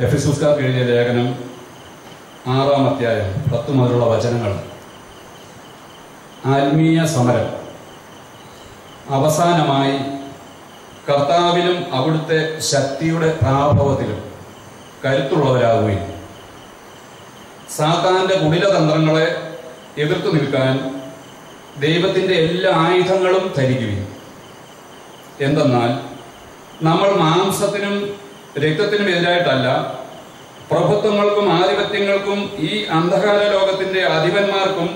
എഫെസോസ്യർക്ക് എഴുതിയ ലേഖനം 6-ാം അധ്യായം 10 മുതലുള്ള വചനങ്ങൾ. ആത്മീയ സമരം അവസാനമായി കർത്താവിലും അവിടുത്തെ ശക്തിയുടെ പ്രാഭവത്തിലും കരുത്തുള്ളവരാകുകയും സാത്താന്റെ കുടിലതന്ത്രങ്ങളെ എതിർത്തു നിൽക്കാൻ ദൈവത്തിൻ്റെ എല്ലാ ആയുധങ്ങളും ധരിക്കുകയും. എന്തെന്നാൽ നമ്മൾ മാംസത്തിനും രക്തത്തിനും എതിരായിട്ടല്ല, പ്രഭുത്വങ്ങൾക്കും ആധിപത്യങ്ങൾക്കും ഈ അന്ധകാര ലോകത്തിൻ്റെ അധിപന്മാർക്കും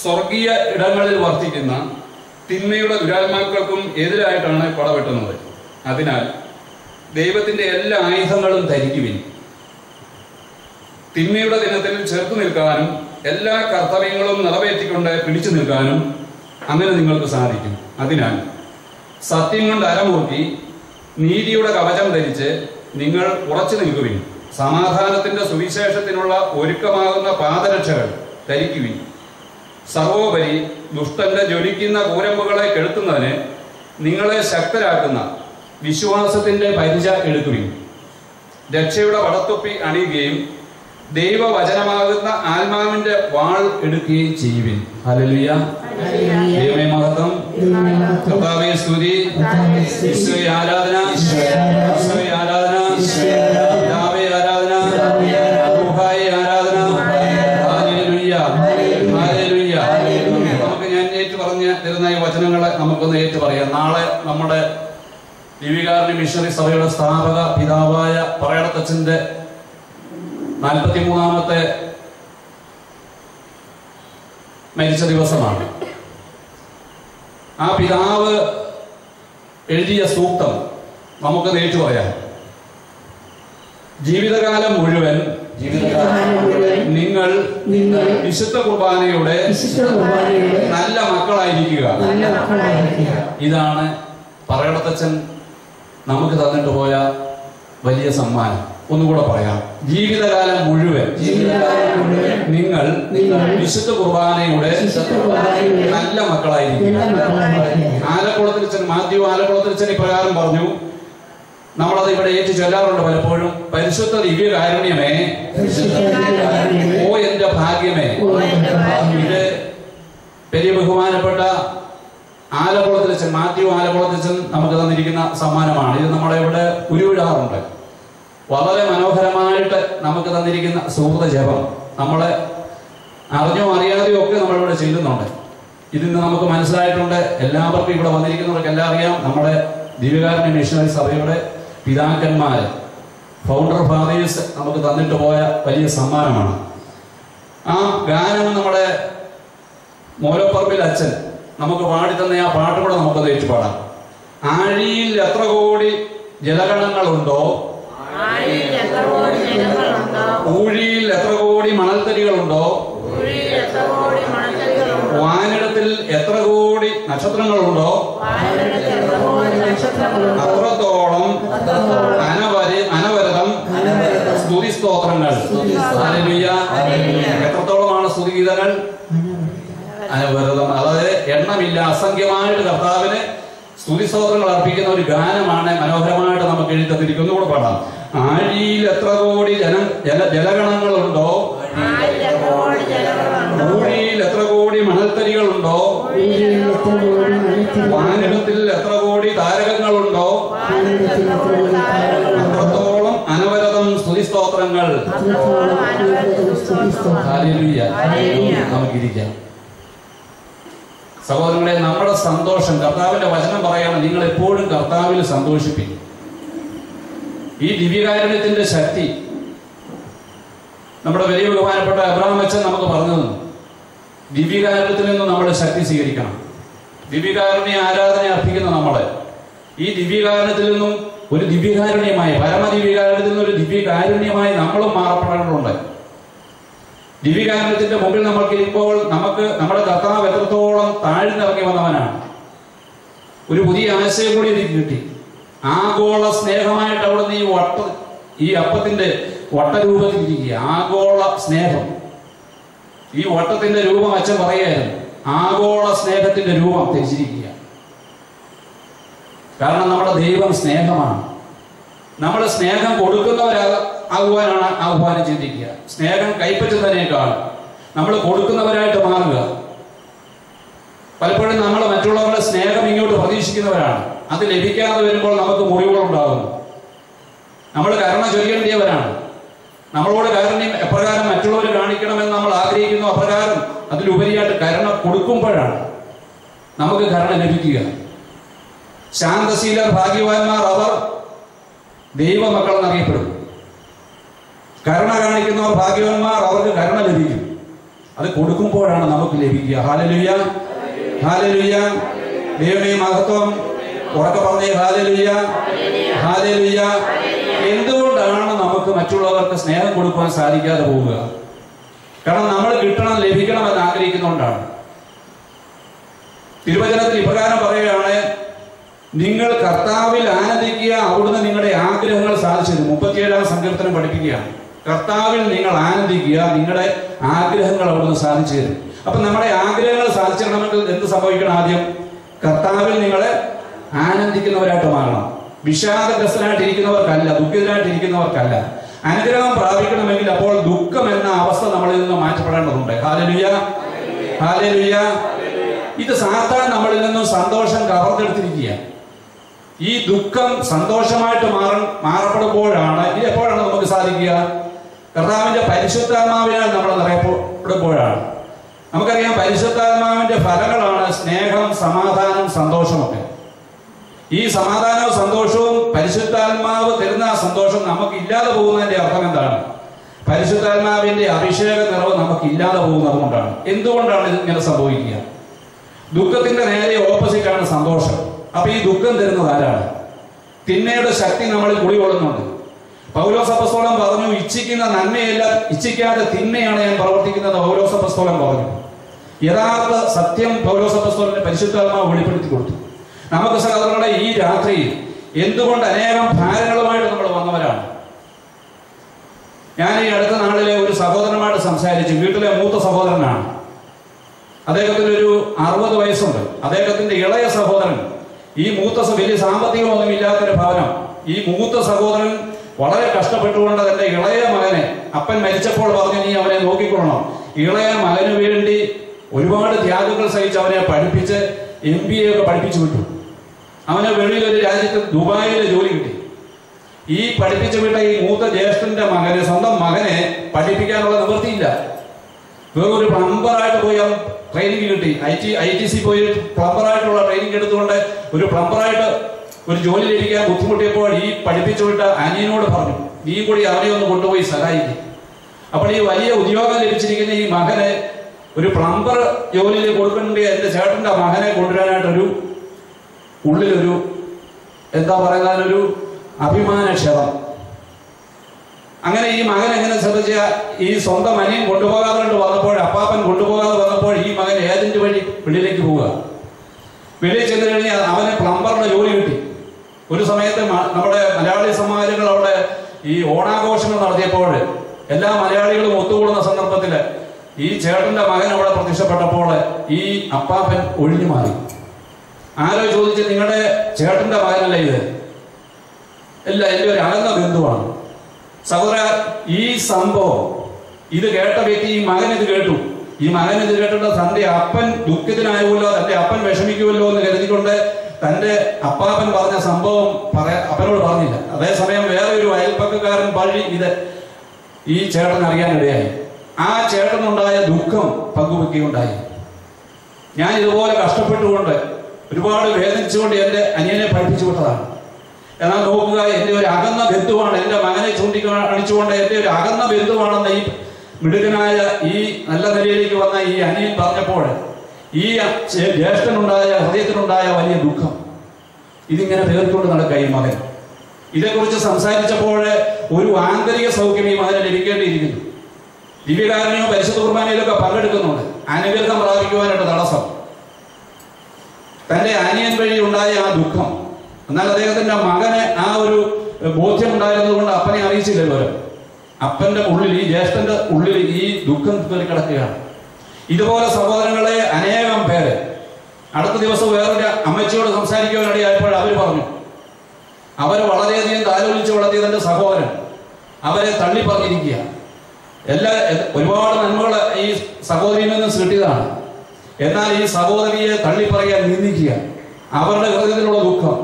സ്വർഗീയ ഇടങ്ങളിൽ വർത്തിക്കുന്ന തിന്മയുടെ ദുരാത്മാക്കൾക്കും എതിരായിട്ടാണ് പടവെട്ടുന്നത്. അതിനാൽ ദൈവത്തിൻ്റെ എല്ലാ ആയുധങ്ങളും ധരിക്കുവിൻ. തിന്മയുടെ ദിനത്തിൽ ചെറുത്തു നിൽക്കാനും എല്ലാ കർത്തവ്യങ്ങളും നിറവേറ്റിക്കൊണ്ട് പിടിച്ചു നിൽക്കാനും അങ്ങനെ നിങ്ങൾക്ക് സാധിക്കും. അതിനാൽ സത്യം കൊണ്ട് അരമുറുക്കി നീതിയുടെ കവചം ധരിച്ച് നിങ്ങൾ ഉറച്ചു നിൽക്കുവിൻ. സമാധാനത്തിൻ്റെ സുവിശേഷത്തിനുള്ള ഒരുക്കമാകുന്ന പാദരക്ഷകൾ ധരിക്കുവിൻ. സർവോപരി ദുഷ്ടന്റെ ജ്വലിക്കുന്ന കൂരമ്പുകളെ കെടുത്തുന്നതിന് നിങ്ങളെ ശക്തരാക്കുന്ന വിശ്വാസത്തിൻ്റെ പരിച എടുക്കുവിൻ. രക്ഷയുടെ വടത്തൊപ്പി അണിയുകയും ദൈവവചനമാകുന്ന ആത്മാവിന്റെ വാൾ എടുക്കുകയും ചെയ്യുവിൻ. ഹല്ലേലൂയ. ദൈവമേ മഹത്വം, കർത്താവേ സ്തുതി, ഈശോയെ ആരാധന, ഈശോയെ ആരാധന, പിതാവേ ആരാധന, റൂഹായെ ആരാധന. Hallelujah, hallelujah. നമുക്ക് ഞാൻ ഏറ്റു പറഞ്ഞു തരുന്ന ഈ വചനങ്ങളെ നമുക്കൊന്ന് ഏറ്റു പറയാം. നാളെ നമ്മുടെ ദിവികാരുണ്യ മിഷണറി സഭയുടെ സ്ഥാപക പിതാവായ പറയടത്തച്ഛന്റെ 43-ാമത്തെ മരിച്ച ദിവസമാണ്. ആ പിതാവ് എഴുതിയ സൂക്തം നമുക്ക് നേരിട്ട് പറയാം. ജീവിതകാലം മുഴുവൻ നിങ്ങൾ വിശുദ്ധ കുർബാനയുടെ നല്ല മക്കളായിരിക്കുക. ഇതാണ് പറയടത്തച്ഛൻ നമുക്ക് തന്നിട്ട് പോയ വലിയ സമ്മാനം. ഒന്നുകൂടെ പറയാം. ജീവിതകാലം മുഴുവൻ നിങ്ങൾ വിശുദ്ധ കുർബാനയുടെ നല്ല മക്കളായിരിക്കും. ആലക്കുളത്തിലച്ഛൻ മാത്യു ആലക്കുളത്തിലച്ഛൻ ഇപ്രകാരം പറഞ്ഞു. നമ്മളത് ഇവിടെ ഏറ്റു ചൊല്ലാറുണ്ട് പലപ്പോഴും. പരിശുദ്ധ ദിവ്യകാരുണ്യമേ, ഓ എന്റെ ഭാഗ്യമേ. ഇത് പെരിയ ബഹുമാനപ്പെട്ട ആലക്കുളത്തിലച്ഛൻ മാത്യു ആലക്കുളത്തിലച്ഛൻ നമുക്ക് തന്നിരിക്കുന്ന സമ്മാനമാണ്. ഇത് നമ്മളെ ഇവിടെ ഉരുവിടാറുണ്ട്. വളരെ മനോഹരമായിട്ട് നമുക്ക് തന്നിരിക്കുന്ന സുഹൃത ജപം നമ്മളെ അറിഞ്ഞോ അറിയാതെയോ ഒക്കെ നമ്മളിവിടെ ചെയ്യുന്നുണ്ട്. ഇതിന്ന് നമുക്ക് മനസ്സിലായിട്ടുണ്ട്. എല്ലാവർക്കും ഇവിടെ വന്നിരിക്കുന്നവർക്ക് എല്ലാം അറിയാം. നമ്മുടെ ദിവ്യകാരുണ്യ മിഷണറി സഭയുടെ പിതാക്കന്മാർ, ഫൗണ്ടർ ഫാദേഴ്സ് നമുക്ക് തന്നിട്ട് പോയ വലിയ സമ്മാനമാണ്. ആ ഗാനം നമ്മുടെ മോലപ്പറമ്പിൽ അച്ഛൻ നമുക്ക് പാടിത്തന്ന ആ പാട്ട് കൂടെ നമുക്കത് ഏറ്റുപാടാം. ആഴിയിൽ എത്ര കോടി ജലഗണങ്ങളുണ്ടോ, ഊഴിയിൽ എത്ര കോടി മണൽത്തരികളുണ്ടോ, വാനിടത്തിൽ എത്ര കോടി നക്ഷത്രങ്ങളുണ്ടോ, അത്രത്തോളം അനവരതം സ്തുതി സ്തോത്രങ്ങൾ. എത്രത്തോളമാണ് സ്തുതിഗീതങ്ങൾ? അനവരതം. അതായത് എണ്ണമില്ല, അസംഖ്യമായിട്ട് കർത്താവിന് സ്തുതി സ്തോത്രങ്ങൾ അർപ്പിക്കുന്ന ഒരു ഗാനമാണ് മനോഹരമായിട്ട് നമുക്ക് എഴുതി തന്നിരിക്കും. ഒന്നുകൂടെ പാടാം. ആഴിയിൽ എത്ര കോടി ജലഗണങ്ങളുണ്ടോ, ഊഴിയിൽ എത്ര കോടി മണൽത്തരികളുണ്ടോ, വാനിടത്തിൽ എത്ര കോടി താരകങ്ങളുണ്ടോ, അത്രത്തോളം അനവരതം സ്തുതി സ്തോത്രങ്ങൾ. ഹല്ലേലൂയ. നമുക്കിരിക്കാം. സഹോദരങ്ങളെ, നമ്മുടെ സന്തോഷം, കർത്താവിന്റെ വചനം പറയാണ്, നിങ്ങൾ എപ്പോഴും കർത്താവിൽ സന്തോഷിപ്പിക്കും. ഈ ദിവ്യകാരുണ്യത്തിന്റെ ശക്തി നമ്മുടെ വലിയ ബഹുമാനപ്പെട്ട അബ്രഹാം അച്ഛൻ നമുക്ക് പറഞ്ഞു തന്നു. ദിവ്യകാരുണ്യത്തിൽ നിന്ന് നമ്മൾ ശക്തി സ്വീകരിക്കണം. ദിവ്യകാരുണ്യ ആരാധന അർപ്പിക്കുന്ന നമ്മളെ ഈ ദിവ്യകാരുണ്യത്തിൽ നിന്നും ഒരു ദിവ്യകാരുണ്യമായി, പരമദിവ്യകാരുണ്യത്തിൽ നിന്നും ഒരു ദിവ്യകാരുണ്യമായി നമ്മളും മാറപ്പെടേണ്ടതുണ്ട്. ദിവ്യകാരുണ്യത്തിന്റെ മുമ്പിൽ നമ്മൾക്ക് ഇരിക്കുമ്പോൾ നമുക്ക് നമ്മുടെ കർത്താവ് എത്രത്തോളം താഴ്ന്നിറങ്ങി വന്നവനാണ്. ഒരു പുതിയ ആശയം കൂടി എനിക്ക് കിട്ടി. ആഗോള സ്നേഹമായിട്ട് അവിടുന്ന് ഈ അപ്പത്തിന്റെ വട്ടരൂപത്തിൽ ഇരിക്കുക. ആഗോള സ്നേഹം. ഈ വട്ടത്തിന്റെ രൂപം അച്ഛൻ പറയായിരുന്നു. ആഗോള സ്നേഹത്തിന്റെ രൂപം ധരിച്ചിരിക്കുക. കാരണം നമ്മുടെ ദൈവം സ്നേഹമാണ്. നമ്മൾ സ്നേഹം ആകുവാനാണ് ആഹ്വാനം ചിന്തിക്കുക. സ്നേഹം കൈപ്പറ്റുന്നതിനേക്കാൾ നമ്മൾ കൊടുക്കുന്നവരായിട്ട് മാറുക. പലപ്പോഴും നമ്മൾ മറ്റുള്ളവരുടെ സ്നേഹം ഇങ്ങോട്ട് പ്രതീക്ഷിക്കുന്നവരാണ്. അത് ലഭിക്കാതെ വരുമ്പോൾ നമുക്ക് മുറിവുകളുണ്ടാകുന്നു. നമ്മൾ കരുണ ചൊരിയേണ്ടിയവരാണ്. നമ്മളോട് കാരുണ്യം എപ്രകാരം മറ്റുള്ളവർ കാണിക്കണമെന്ന് നമ്മൾ ആഗ്രഹിക്കുന്നു, അപ്രകാരം അതിലുപരിയായിട്ട് കരുണ കൊടുക്കുമ്പോഴാണ് നമുക്ക് കരുണ ലഭിക്കുക. ശാന്തശീലർ ഭാഗ്യവാന്മാർ, അവർ ദൈവമക്കൾ എന്നറിയപ്പെടും. കരുണ കാണിക്കുന്നവർ ഭാഗ്യവാന്മാർ, അവർക്ക് കരുണ ലഭിക്കും. അത് കൊടുക്കുമ്പോഴാണ് നമുക്ക് ലഭിക്കുക. Hallelujah, hallelujah. ദൈവമേ മഹത്വം. ഉറക്കെ പറഞ്ഞേ ഹല്ലേലൂയ, ഹല്ലേലൂയ. എന്തുകൊണ്ടാണ് നമുക്ക് മറ്റുള്ളവർക്ക് സ്നേഹം കൊടുക്കുവാൻ സാധിക്കാതെ പോവുക? കാരണം നമ്മൾ കിട്ടണം, ലഭിക്കണം എന്ന് ആഗ്രഹിക്കുന്നതുകൊണ്ടാണ്. തിരുവചനത്തിൽ ഇപ്രകാരം പറയുകയാണ്, നിങ്ങൾ കർത്താവിൽ ആനന്ദിക്കുക, അവിടുന്ന് നിങ്ങളുടെ ആഗ്രഹങ്ങൾ സാധിച്ചത്. 37-ാം സങ്കീർത്തനം പഠിപ്പിക്കുകയാണ്. കർത്താവിൽ നിങ്ങൾ ആനന്ദിക്കുക, നിങ്ങളുടെ ആഗ്രഹങ്ങൾ അവിടുന്ന് സാധിച്ചു തരും. അപ്പൊ നമ്മുടെ ആഗ്രഹങ്ങൾ സാധിച്ചിടണമെങ്കിൽ എന്ത് സംഭവിക്കണം? ആദ്യം കർത്താവിൽ നിങ്ങളെ ആനന്ദിക്കുന്നവരായിട്ട് മാറണം. വിഷാദഗ്രസ്തനായിട്ടിരിക്കുന്നവർക്കല്ല, ദുഃഖിതനായിട്ടിരിക്കുന്നവർക്കല്ല. അനുഗ്രഹം പ്രാപിക്കണമെങ്കിൽ അപ്പോൾ ദുഃഖം എന്ന അവസ്ഥ നമ്മളിൽ നിന്ന് മാറ്റപ്പെടേണ്ടതുണ്ട്. Hallelujah, hallelujah. ഇത് സാത്താൻ നമ്മളിൽ നിന്നും സന്തോഷം കവർന്നെടുത്തിരിക്കുക. ഈ ദുഃഖം സന്തോഷമായിട്ട് മാറപ്പെടുമ്പോഴാണ്, ഇത് എപ്പോഴാണ് നമുക്ക് സാധിക്കുക? കർത്താവിന്റെ പരിശുദ്ധാത്മാവിനാൽ നമ്മൾ നിറയപ്പെടുമ്പോഴാണ്. നമുക്കറിയാം, പരിശുദ്ധാത്മാവിന്റെ ഫലങ്ങളാണ് സ്നേഹം, സമാധാനം, സന്തോഷമൊക്കെ. ഈ സമാധാനവും സന്തോഷവും പരിശുദ്ധാത്മാവ് തരുന്ന ആ സന്തോഷം നമുക്ക് ഇല്ലാതെ പോകുന്നതിന്റെ അർത്ഥം എന്താണ്? പരിശുദ്ധാത്മാവിന്റെ അഭിഷേക നിറവ് നമുക്ക് ഇല്ലാതെ പോകുന്നത് കൊണ്ടാണ്. എന്തുകൊണ്ടാണ് ഇതിങ്ങനെ സംഭവിക്കുക? ദുഃഖത്തിന്റെ നേരെ ഓപ്പോസിറ്റാണ് സന്തോഷം. അപ്പൊ ഈ ദുഃഖം തരുന്നത് ആരാണ്? തിന്മയുടെ ശക്തി നമ്മളിൽ കുടികൊള്ളുന്നുണ്ട്. പൗലോസ് അപ്പോസ്തലൻ പറഞ്ഞു, ഇച്ഛിക്കുന്ന നന്മയല്ല, ഇച്ഛിക്കാതെ തിന്മയാണ് ഞാൻ പ്രവർത്തിക്കുന്നത്. പൗലോസ് അപ്പോസ്തലൻ പറഞ്ഞു. യഥാർത്ഥ സത്യം പൗലോസ് അപ്പോസ്തലന്റെ പരിശുദ്ധാത്മാവ് വെളിപ്പെടുത്തി കൊടുത്തു. നമുക്ക് സഹോദരങ്ങളെ, ഈ രാത്രിയിൽ എന്തുകൊണ്ട് അനേകം ഭാരങ്ങളുമായിട്ട് നമ്മൾ വന്നവരാണ്. ഞാൻ ഈ അടുത്ത നാളിലെ ഒരു സഹോദരനുമായിട്ട് സംസാരിച്ചു. വീട്ടിലെ മൂത്ത സഹോദരനാണ്. അദ്ദേഹത്തിന് ഒരു 60 വയസ്സുണ്ട്. അദ്ദേഹത്തിന്റെ ഇളയ സഹോദരൻ, ഈ മൂത്ത വലിയ സാമ്പത്തികമൊന്നും ഇല്ലാത്തൊരു ഭവനം, ഈ മൂത്ത സഹോദരൻ വളരെ കഷ്ടപ്പെട്ടുകൊണ്ട് തന്റെ ഇളയ മകനെ, അപ്പൻ മരിച്ചപ്പോൾ പറഞ്ഞു, നീ അവനെ നോക്കിക്കൊള്ളണം. ഇളയ മകന് വേണ്ടി ഒരുപാട് ത്യാഗങ്ങൾ സഹിച്ച് അവനെ പഠിപ്പിച്ച് MBA ഒക്കെ പഠിപ്പിച്ചു വിട്ടു. അവന് വെളിയിലൊരു രാജ്യത്ത് ദുബായിൽ ജോലി കിട്ടി. ഈ പഠിപ്പിച്ചു വിട്ട ഈ മൂത്ത ജ്യേഷ്ഠന്റെ മകന്, സ്വന്തം മകനെ പഠിപ്പിക്കാനുള്ള നിവൃത്തിയില്ല. വേറൊരു പ്ലംബറായിട്ട് പോയി അവൻ ട്രെയിനിങ് കിട്ടി. ITC പോയി പ്ലംബറായിട്ടുള്ള ട്രെയിനിങ് എടുത്തുകൊണ്ട് ഒരു പ്ലംബറായിട്ട് ഒരു ജോലി ലഭിക്കാൻ ബുദ്ധിമുട്ടിയപ്പോൾ ഈ പഠിപ്പിച്ചു വിട്ട അനിയനോട് പറഞ്ഞു, നീ കൂടി അവനെ ഒന്ന് കൊണ്ടുപോയി സഹായിക്കും. അപ്പോൾ ഈ വലിയ ഉദ്യോഗം ലഭിച്ചിരിക്കുന്ന ഈ മകനെ ഒരു പ്ലംബർ ജോലിയിൽ കൊടുക്കേണ്ട എന്റെ ചേട്ടന്റെ മകനെ കൊണ്ടുവരാനായിട്ടൊരു ഉള്ളിലൊരു എന്താ പറയുന്ന ഒരു അഭിമാനക്ഷതം. അങ്ങനെ ഈ മകൻ എങ്ങനെ ശ്രദ്ധിച്ച, ഈ സ്വന്തം അനിയൻ കൊണ്ടുപോകാതെ വന്നപ്പോൾ, അപ്പാപ്പൻ കൊണ്ടുപോകാതെ വന്നപ്പോൾ ഈ മകൻ ഏജന്റ് വഴി വെളിയിലേക്ക് പോവുക. വെളിയിൽ ചെന്ന് കഴിഞ്ഞാൽ അവന് പ്ലംബറുടെ ജോലി കിട്ടി. ഒരു സമയത്ത് നമ്മുടെ മലയാളി സമാജങ്ങൾ അവിടെ ഈ ഓണാഘോഷങ്ങൾ നടത്തിയപ്പോൾ എല്ലാ മലയാളികളും ഒത്തുകൂടുന്ന സന്ദർഭത്തില് ഈ ചേട്ടന്റെ മകൻ അവിടെ പ്രത്യക്ഷപ്പെട്ടപ്പോൾ ഈ അപ്പാപ്പൻ ഒഴിഞ്ഞു മാറി. ആരോ ചോദിച്ച്, നിങ്ങളുടെ ചേട്ടന്റെ മകനല്ല ഇത്? അല്ല, എൻ്റെ ഒരു അകന്ന ബന്ധുവാണ്. സഹോദര, ഈ സംഭവം ഇത് കേട്ട വ്യക്തി, ഈ മകൻ ഇത് കേട്ടു. ഈ മകൻ ഇത് കേട്ടിട്ട് തന്റെ അപ്പൻ ദുഃഖിതനായുമല്ലോ, തന്റെ അപ്പൻ വിഷമിക്കുമല്ലോ എന്ന് കരുതിക്കൊണ്ട് തന്റെ അപ്പാപ്പൻ പറഞ്ഞ സംഭവം അപ്പനോട് പറഞ്ഞില്ല. അതേസമയം വേറെ ഒരു അയൽപ്പക്കക്കാരൻ വഴി ഇത് ഈ ചേട്ടൻ അറിയാനിടയായി. ആ ചേട്ടനുണ്ടായ ദുഃഖം പങ്കുവെക്കുകയുണ്ടായി. ഞാൻ ഇതുപോലെ കഷ്ടപ്പെട്ടുകൊണ്ട് ഒരുപാട് വേദനിച്ചുകൊണ്ട് എൻ്റെ അനിയനെ പഠിപ്പിച്ചു വിട്ടതാണ്. എന്നാൽ നോക്കുക, എൻ്റെ ഒരു അകന്ന ബന്ധുവാണ്, എൻ്റെ മകനെ ചൂണ്ടിക്കാണിച്ചുകൊണ്ട് എൻ്റെ ഒരു അകന്ന ബന്ധുവാണെന്ന് ഈ മിടുക്കനായ ഈ നല്ല നിലയിലേക്ക് വന്ന ഈ അനിയൻ പറഞ്ഞപ്പോൾ ഈ ജ്യേഷ്ഠനുണ്ടായ ഹൃദയത്തിനുണ്ടായ വലിയ ദുഃഖം ഇതിങ്ങനെ പേർക്കൊണ്ട് നടക്കുക ഈ മകൻ. ഇതേക്കുറിച്ച് സംസാരിച്ചപ്പോൾ ഒരു ആന്തരിക സൗഖ്യം ഈ മകന് ലഭിക്കേണ്ടിയിരിക്കുന്നു. ദിവ്യകാരുണ്യമോ പരിശുദ്ധ കുർബാനയിലൊക്കെ പങ്കെടുക്കുന്നുണ്ട്. അനുഗ്രഹം പ്രാപിക്കുവാനായിട്ട് തടസ്സം തന്റെ അനിയൻ വഴി ഉണ്ടായ ആ ദുഃഖം. എന്നാൽ അദ്ദേഹത്തിന്റെ മകന് ആ ഒരു ബോധ്യം ഉണ്ടായിരുന്നത് കൊണ്ട് അപ്പനെ അറിയിച്ചില്ലല്ലോ. അപ്പന്റെ ഉള്ളിൽ, ഈ ജ്യേഷ്ഠന്റെ ഉള്ളിൽ ഈ ദുഃഖം കയറി കിടക്കുകയാണ്. ഇതുപോലെ സഹോദരങ്ങളെ അനേകം പേര്. അടുത്ത ദിവസം വേറൊരു അമ്മച്ചിയോട് സംസാരിക്കുവാനിടയായപ്പോൾ അവർ പറഞ്ഞു, അവർ വളരെയധികം താലോലിച്ച് വളർത്തിയ തന്റെ സഹോദരൻ അവരെ തള്ളി പറഞ്ഞിരിക്കുക. ഒരുപാട് നന്മകൾ ഈ സഹോദരിയിൽ നിന്ന് കിട്ടിയതാണ്. എന്നാൽ ഈ സഹോദരിയെ തള്ളിപ്പറയാൻ നിന്ദിക്കുക, അവരുടെ ഹൃദയത്തിലുള്ള ദുഃഖം,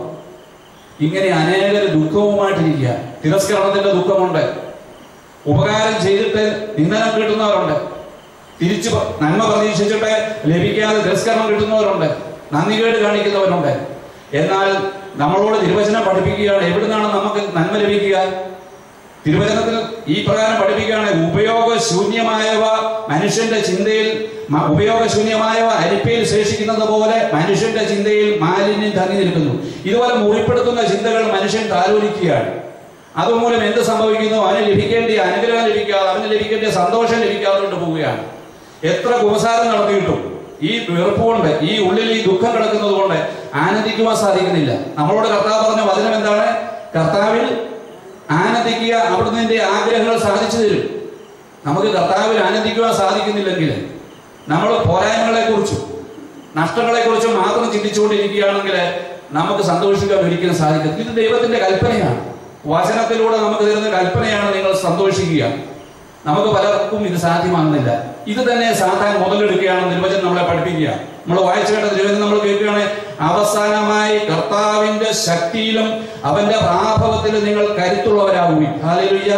ഇങ്ങനെ അനേകർ ദുഃഖവുമായിട്ടിരിക്കുക. തിരസ്കരണത്തിന്റെ ദുഃഖമുണ്ട്, ഉപകാരം ചെയ്തിട്ട് നിന്ദനം കിട്ടുന്നവരുണ്ട്, തിരിച്ചു നന്മ പ്രതീക്ഷിച്ചിട്ട് ലഭിക്കാതെ തിരസ്കരണം കിട്ടുന്നവരുണ്ട്, നന്ദികേട് കാണിക്കുന്നവരുണ്ട്. എന്നാൽ നമ്മളോട് തിരുവചനം പഠിപ്പിക്കുകയാണ്, എവിടുന്നാണ് നമുക്ക് നന്മ ലഭിക്കുക? തിരുവചനത്തിൽ ഈ പ്രകാരം പഠിപ്പിക്കുകയാണ്, ഉപയോഗശൂന്യമായവ മനുഷ്യന്റെ ചിന്തയിൽ, ഉപയോഗശൂന്യമായവ അരിപ്പയിൽ ശേഷിക്കുന്നത് പോലെ മനുഷ്യന്റെ ചിന്തയിൽ മാലിന്യം തങ്ങി നിൽക്കുന്നു. ഇതുപോലെ മുറിപ്പെടുത്തുന്ന ചിന്തകൾ മനുഷ്യൻ താലോലിക്കുകയാണ്. അതുമൂലം എന്ത് സംഭവിക്കുന്നു? അവന് ലഭിക്കേണ്ടിയ അനുഗ്രഹം ലഭിക്കാതെ, അവന് ലഭിക്കേണ്ടിയ സന്തോഷം ലഭിക്കാതെ കൊണ്ട് പോവുകയാണ്. എത്ര കുമ്പസാരം നടത്തിയിട്ടും ഈ വെറുപ്പ് കൊണ്ട്, ഈ ഉള്ളിൽ ഈ ദുഃഖം കിടക്കുന്നത് കൊണ്ട് ആനന്ദിക്കുവാൻ സാധിക്കുന്നില്ല. നമ്മളോട് കർത്താവ് പറഞ്ഞ വചനം എന്താണ്? കർത്താവിൽ ആനന്ദിക്കുക, അവിടുന്ന് നിന്റെ ആഗ്രഹങ്ങൾ സാധിച്ചു തരും. നമുക്ക് കർത്താവിൽ ആനന്ദിക്കുവാൻ സാധിക്കുന്നില്ലെങ്കിൽ നമ്മൾ പോരായ്മകളെ കുറിച്ചും നഷ്ടങ്ങളെ കുറിച്ചും മാത്രം ചിന്തിച്ചുകൊണ്ടിരിക്കുകയാണെങ്കിൽ നമുക്ക് സന്തോഷിക്കാൻ ഒരിക്കലും സാധിക്കത്തില്ല. ഇത് ദൈവത്തിന്റെ കൽപ്പനയാണ്, വചനത്തിലൂടെ നമുക്ക് തരുന്ന കൽപ്പനയാണ്, നിങ്ങൾ സന്തോഷിക്കുക. നമുക്ക് പലർക്കും ഇത് സാധ്യമാകുന്നില്ല. ഇത് തന്നെ സാത്താൻ മുതലെടുക്കുകയാണെന്ന് നിർവചനം നമ്മളെ പഠിപ്പിക്കുക. നമ്മൾ വായിച്ചു കേട്ട നിർവചനം നമ്മൾ കേൾക്കുകയാണ്, അവസാനമായി കർത്താവിന്റെ ശക്തിയിലും അവന്റെ പ്രാഭവത്തിലും നിങ്ങൾ കരുത്തുള്ളവരാകുവിൻ. Hallelujah,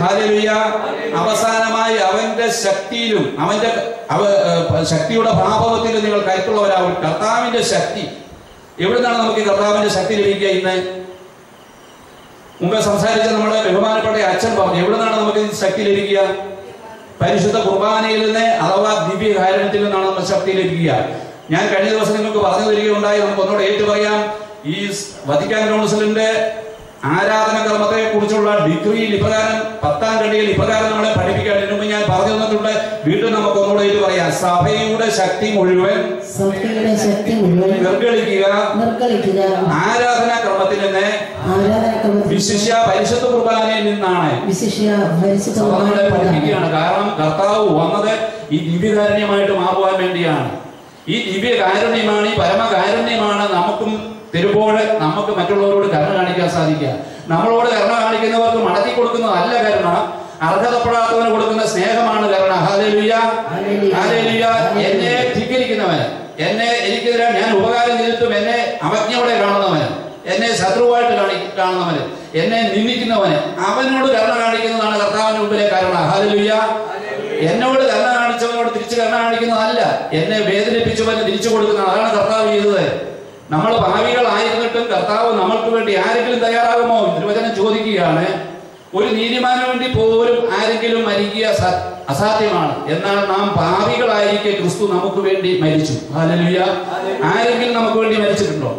hallelujah. അവസാനമായി അവന്റെ ശക്തിയിലും അവന്റെ ശക്തിയുടെ പ്രാഭവത്തിലും നിങ്ങൾ കരുത്തുള്ളവരാകും. കർത്താവിന്റെ ശക്തി എവിടുന്നാണ് നമുക്ക് കർത്താവിന്റെ ശക്തി ലഭിക്കുക? ഇന്ന് മുമ്പ് സംസാരിച്ച നമ്മുടെ ബഹുമാനപ്പെട്ട അച്ഛൻ പറഞ്ഞു, എവിടുന്നാണ് നമുക്ക് ശക്തി ലഭിക്കുക? പരിശുദ്ധ കുർബാനയിൽ നിന്ന്, അഥവാ ദിവ്യ കാരുണ്യത്തിൽ നിന്നാണ് നമുക്ക് ശക്തി ലഭിക്കുക. ഞാൻ കഴിഞ്ഞ ദിവസം നിങ്ങൾക്ക് പറഞ്ഞു തരികയുണ്ടായി. നമുക്ക് ഒന്നുകൂടെ ഏറ്റു പറയാം. ഈ വത്തിക്കാൻ കൗൺസിലിന്റെ ആരാധന കർമ്മത്തെ കുറിച്ചുള്ള ഡിഗ്രിയിൽ ഇപ്രകാരം 10ാം കടിയിൽ ഇപ്രകാരം നമ്മളെ പഠിപ്പിക്കാൻ മുമ്പ് ഞാൻ പറഞ്ഞു തന്നിട്ടുണ്ട്. വീണ്ടും നമുക്ക് ഒന്നുകൂടെ ഏറ്റു പറയാം. സഭയുടെ ശക്തി മുഴുവൻ നിർഗളിക്കുക ആരാധനാ ക്രമത്തിൽ നിന്ന്, വിശിഷ്യ പരിശുദ്ധ കുർബാനയിൽ നിന്നാണ് നമ്മളെ പഠിപ്പിക്കുകയാണ്. കാരണം കർത്താവ് വന്നത് ഈ ദിവ്യകാരുണ്യമായിട്ട് മാറുവാൻ വേണ്ടിയാണ്. ഈ ദിവ്യകാരുണ്യമാണ്, ഈ പരമകാരുണ്യമാണ് നമുക്കും തരുമ്പോൾ നമുക്ക് മറ്റുള്ളവരോട് കരുണ കാണിക്കാൻ സാധിക്കുക. നമ്മളോട് കരുണ കാണിക്കുന്നവർക്ക് മടക്കി കൊടുക്കുന്നതല്ല കരുണ, അർഹതപ്പെടാത്തവന് കൊടുക്കുന്ന സ്നേഹമാണ് കരുണ. Hallelujah, hallelujah. എന്നെ ധിക്കരിക്കുന്നവന്, എനിക്കെതിരെ ഞാൻ ഉപകാരം ചെയ്തിട്ടും എന്നെ അവജ്ഞയോടെ കാണുന്നവന്, എന്നെ ശത്രുവായിട്ട് കാണുന്നവന്, എന്നെ നിന്ദിക്കുന്നവന്, അവനോട് കരുണ കാണിക്കുന്നതാണ് കർത്താവിന് മുമ്പിലെ കരുണ. ഹല്ലേലൂയ. എന്നോട് കരുണ കാണിച്ചവനോട് തിരിച്ചു കരുണ കാണിക്കുന്നതല്ല, എന്നെ വേദനിപ്പിച്ചവന് തിരിച്ചു കൊടുക്കുന്നതാണ്. അതാണ് കർത്താവ് ചെയ്തത്. നമ്മൾ ഭാവികളായിരുന്നിട്ടും കർത്താവ് നമ്മൾക്ക് വേണ്ടി ആരെങ്കിലും തയ്യാറാകുമോ? തിരുവചനം ചോദിക്കുകയാണ്. ഒരു നീതിമാന് വേണ്ടി പോലും ആരെങ്കിലും മരിക്കുക അസാധ്യമാണ്. എന്നാൽ നാം പാപികളായിരിക്കെ ക്രിസ്തു നമുക്ക് വേണ്ടി മരിച്ചു. ഹല്ലേലൂയ. ആരെങ്കിലും നമുക്ക് വേണ്ടി മരിച്ചിട്ടുണ്ടോ?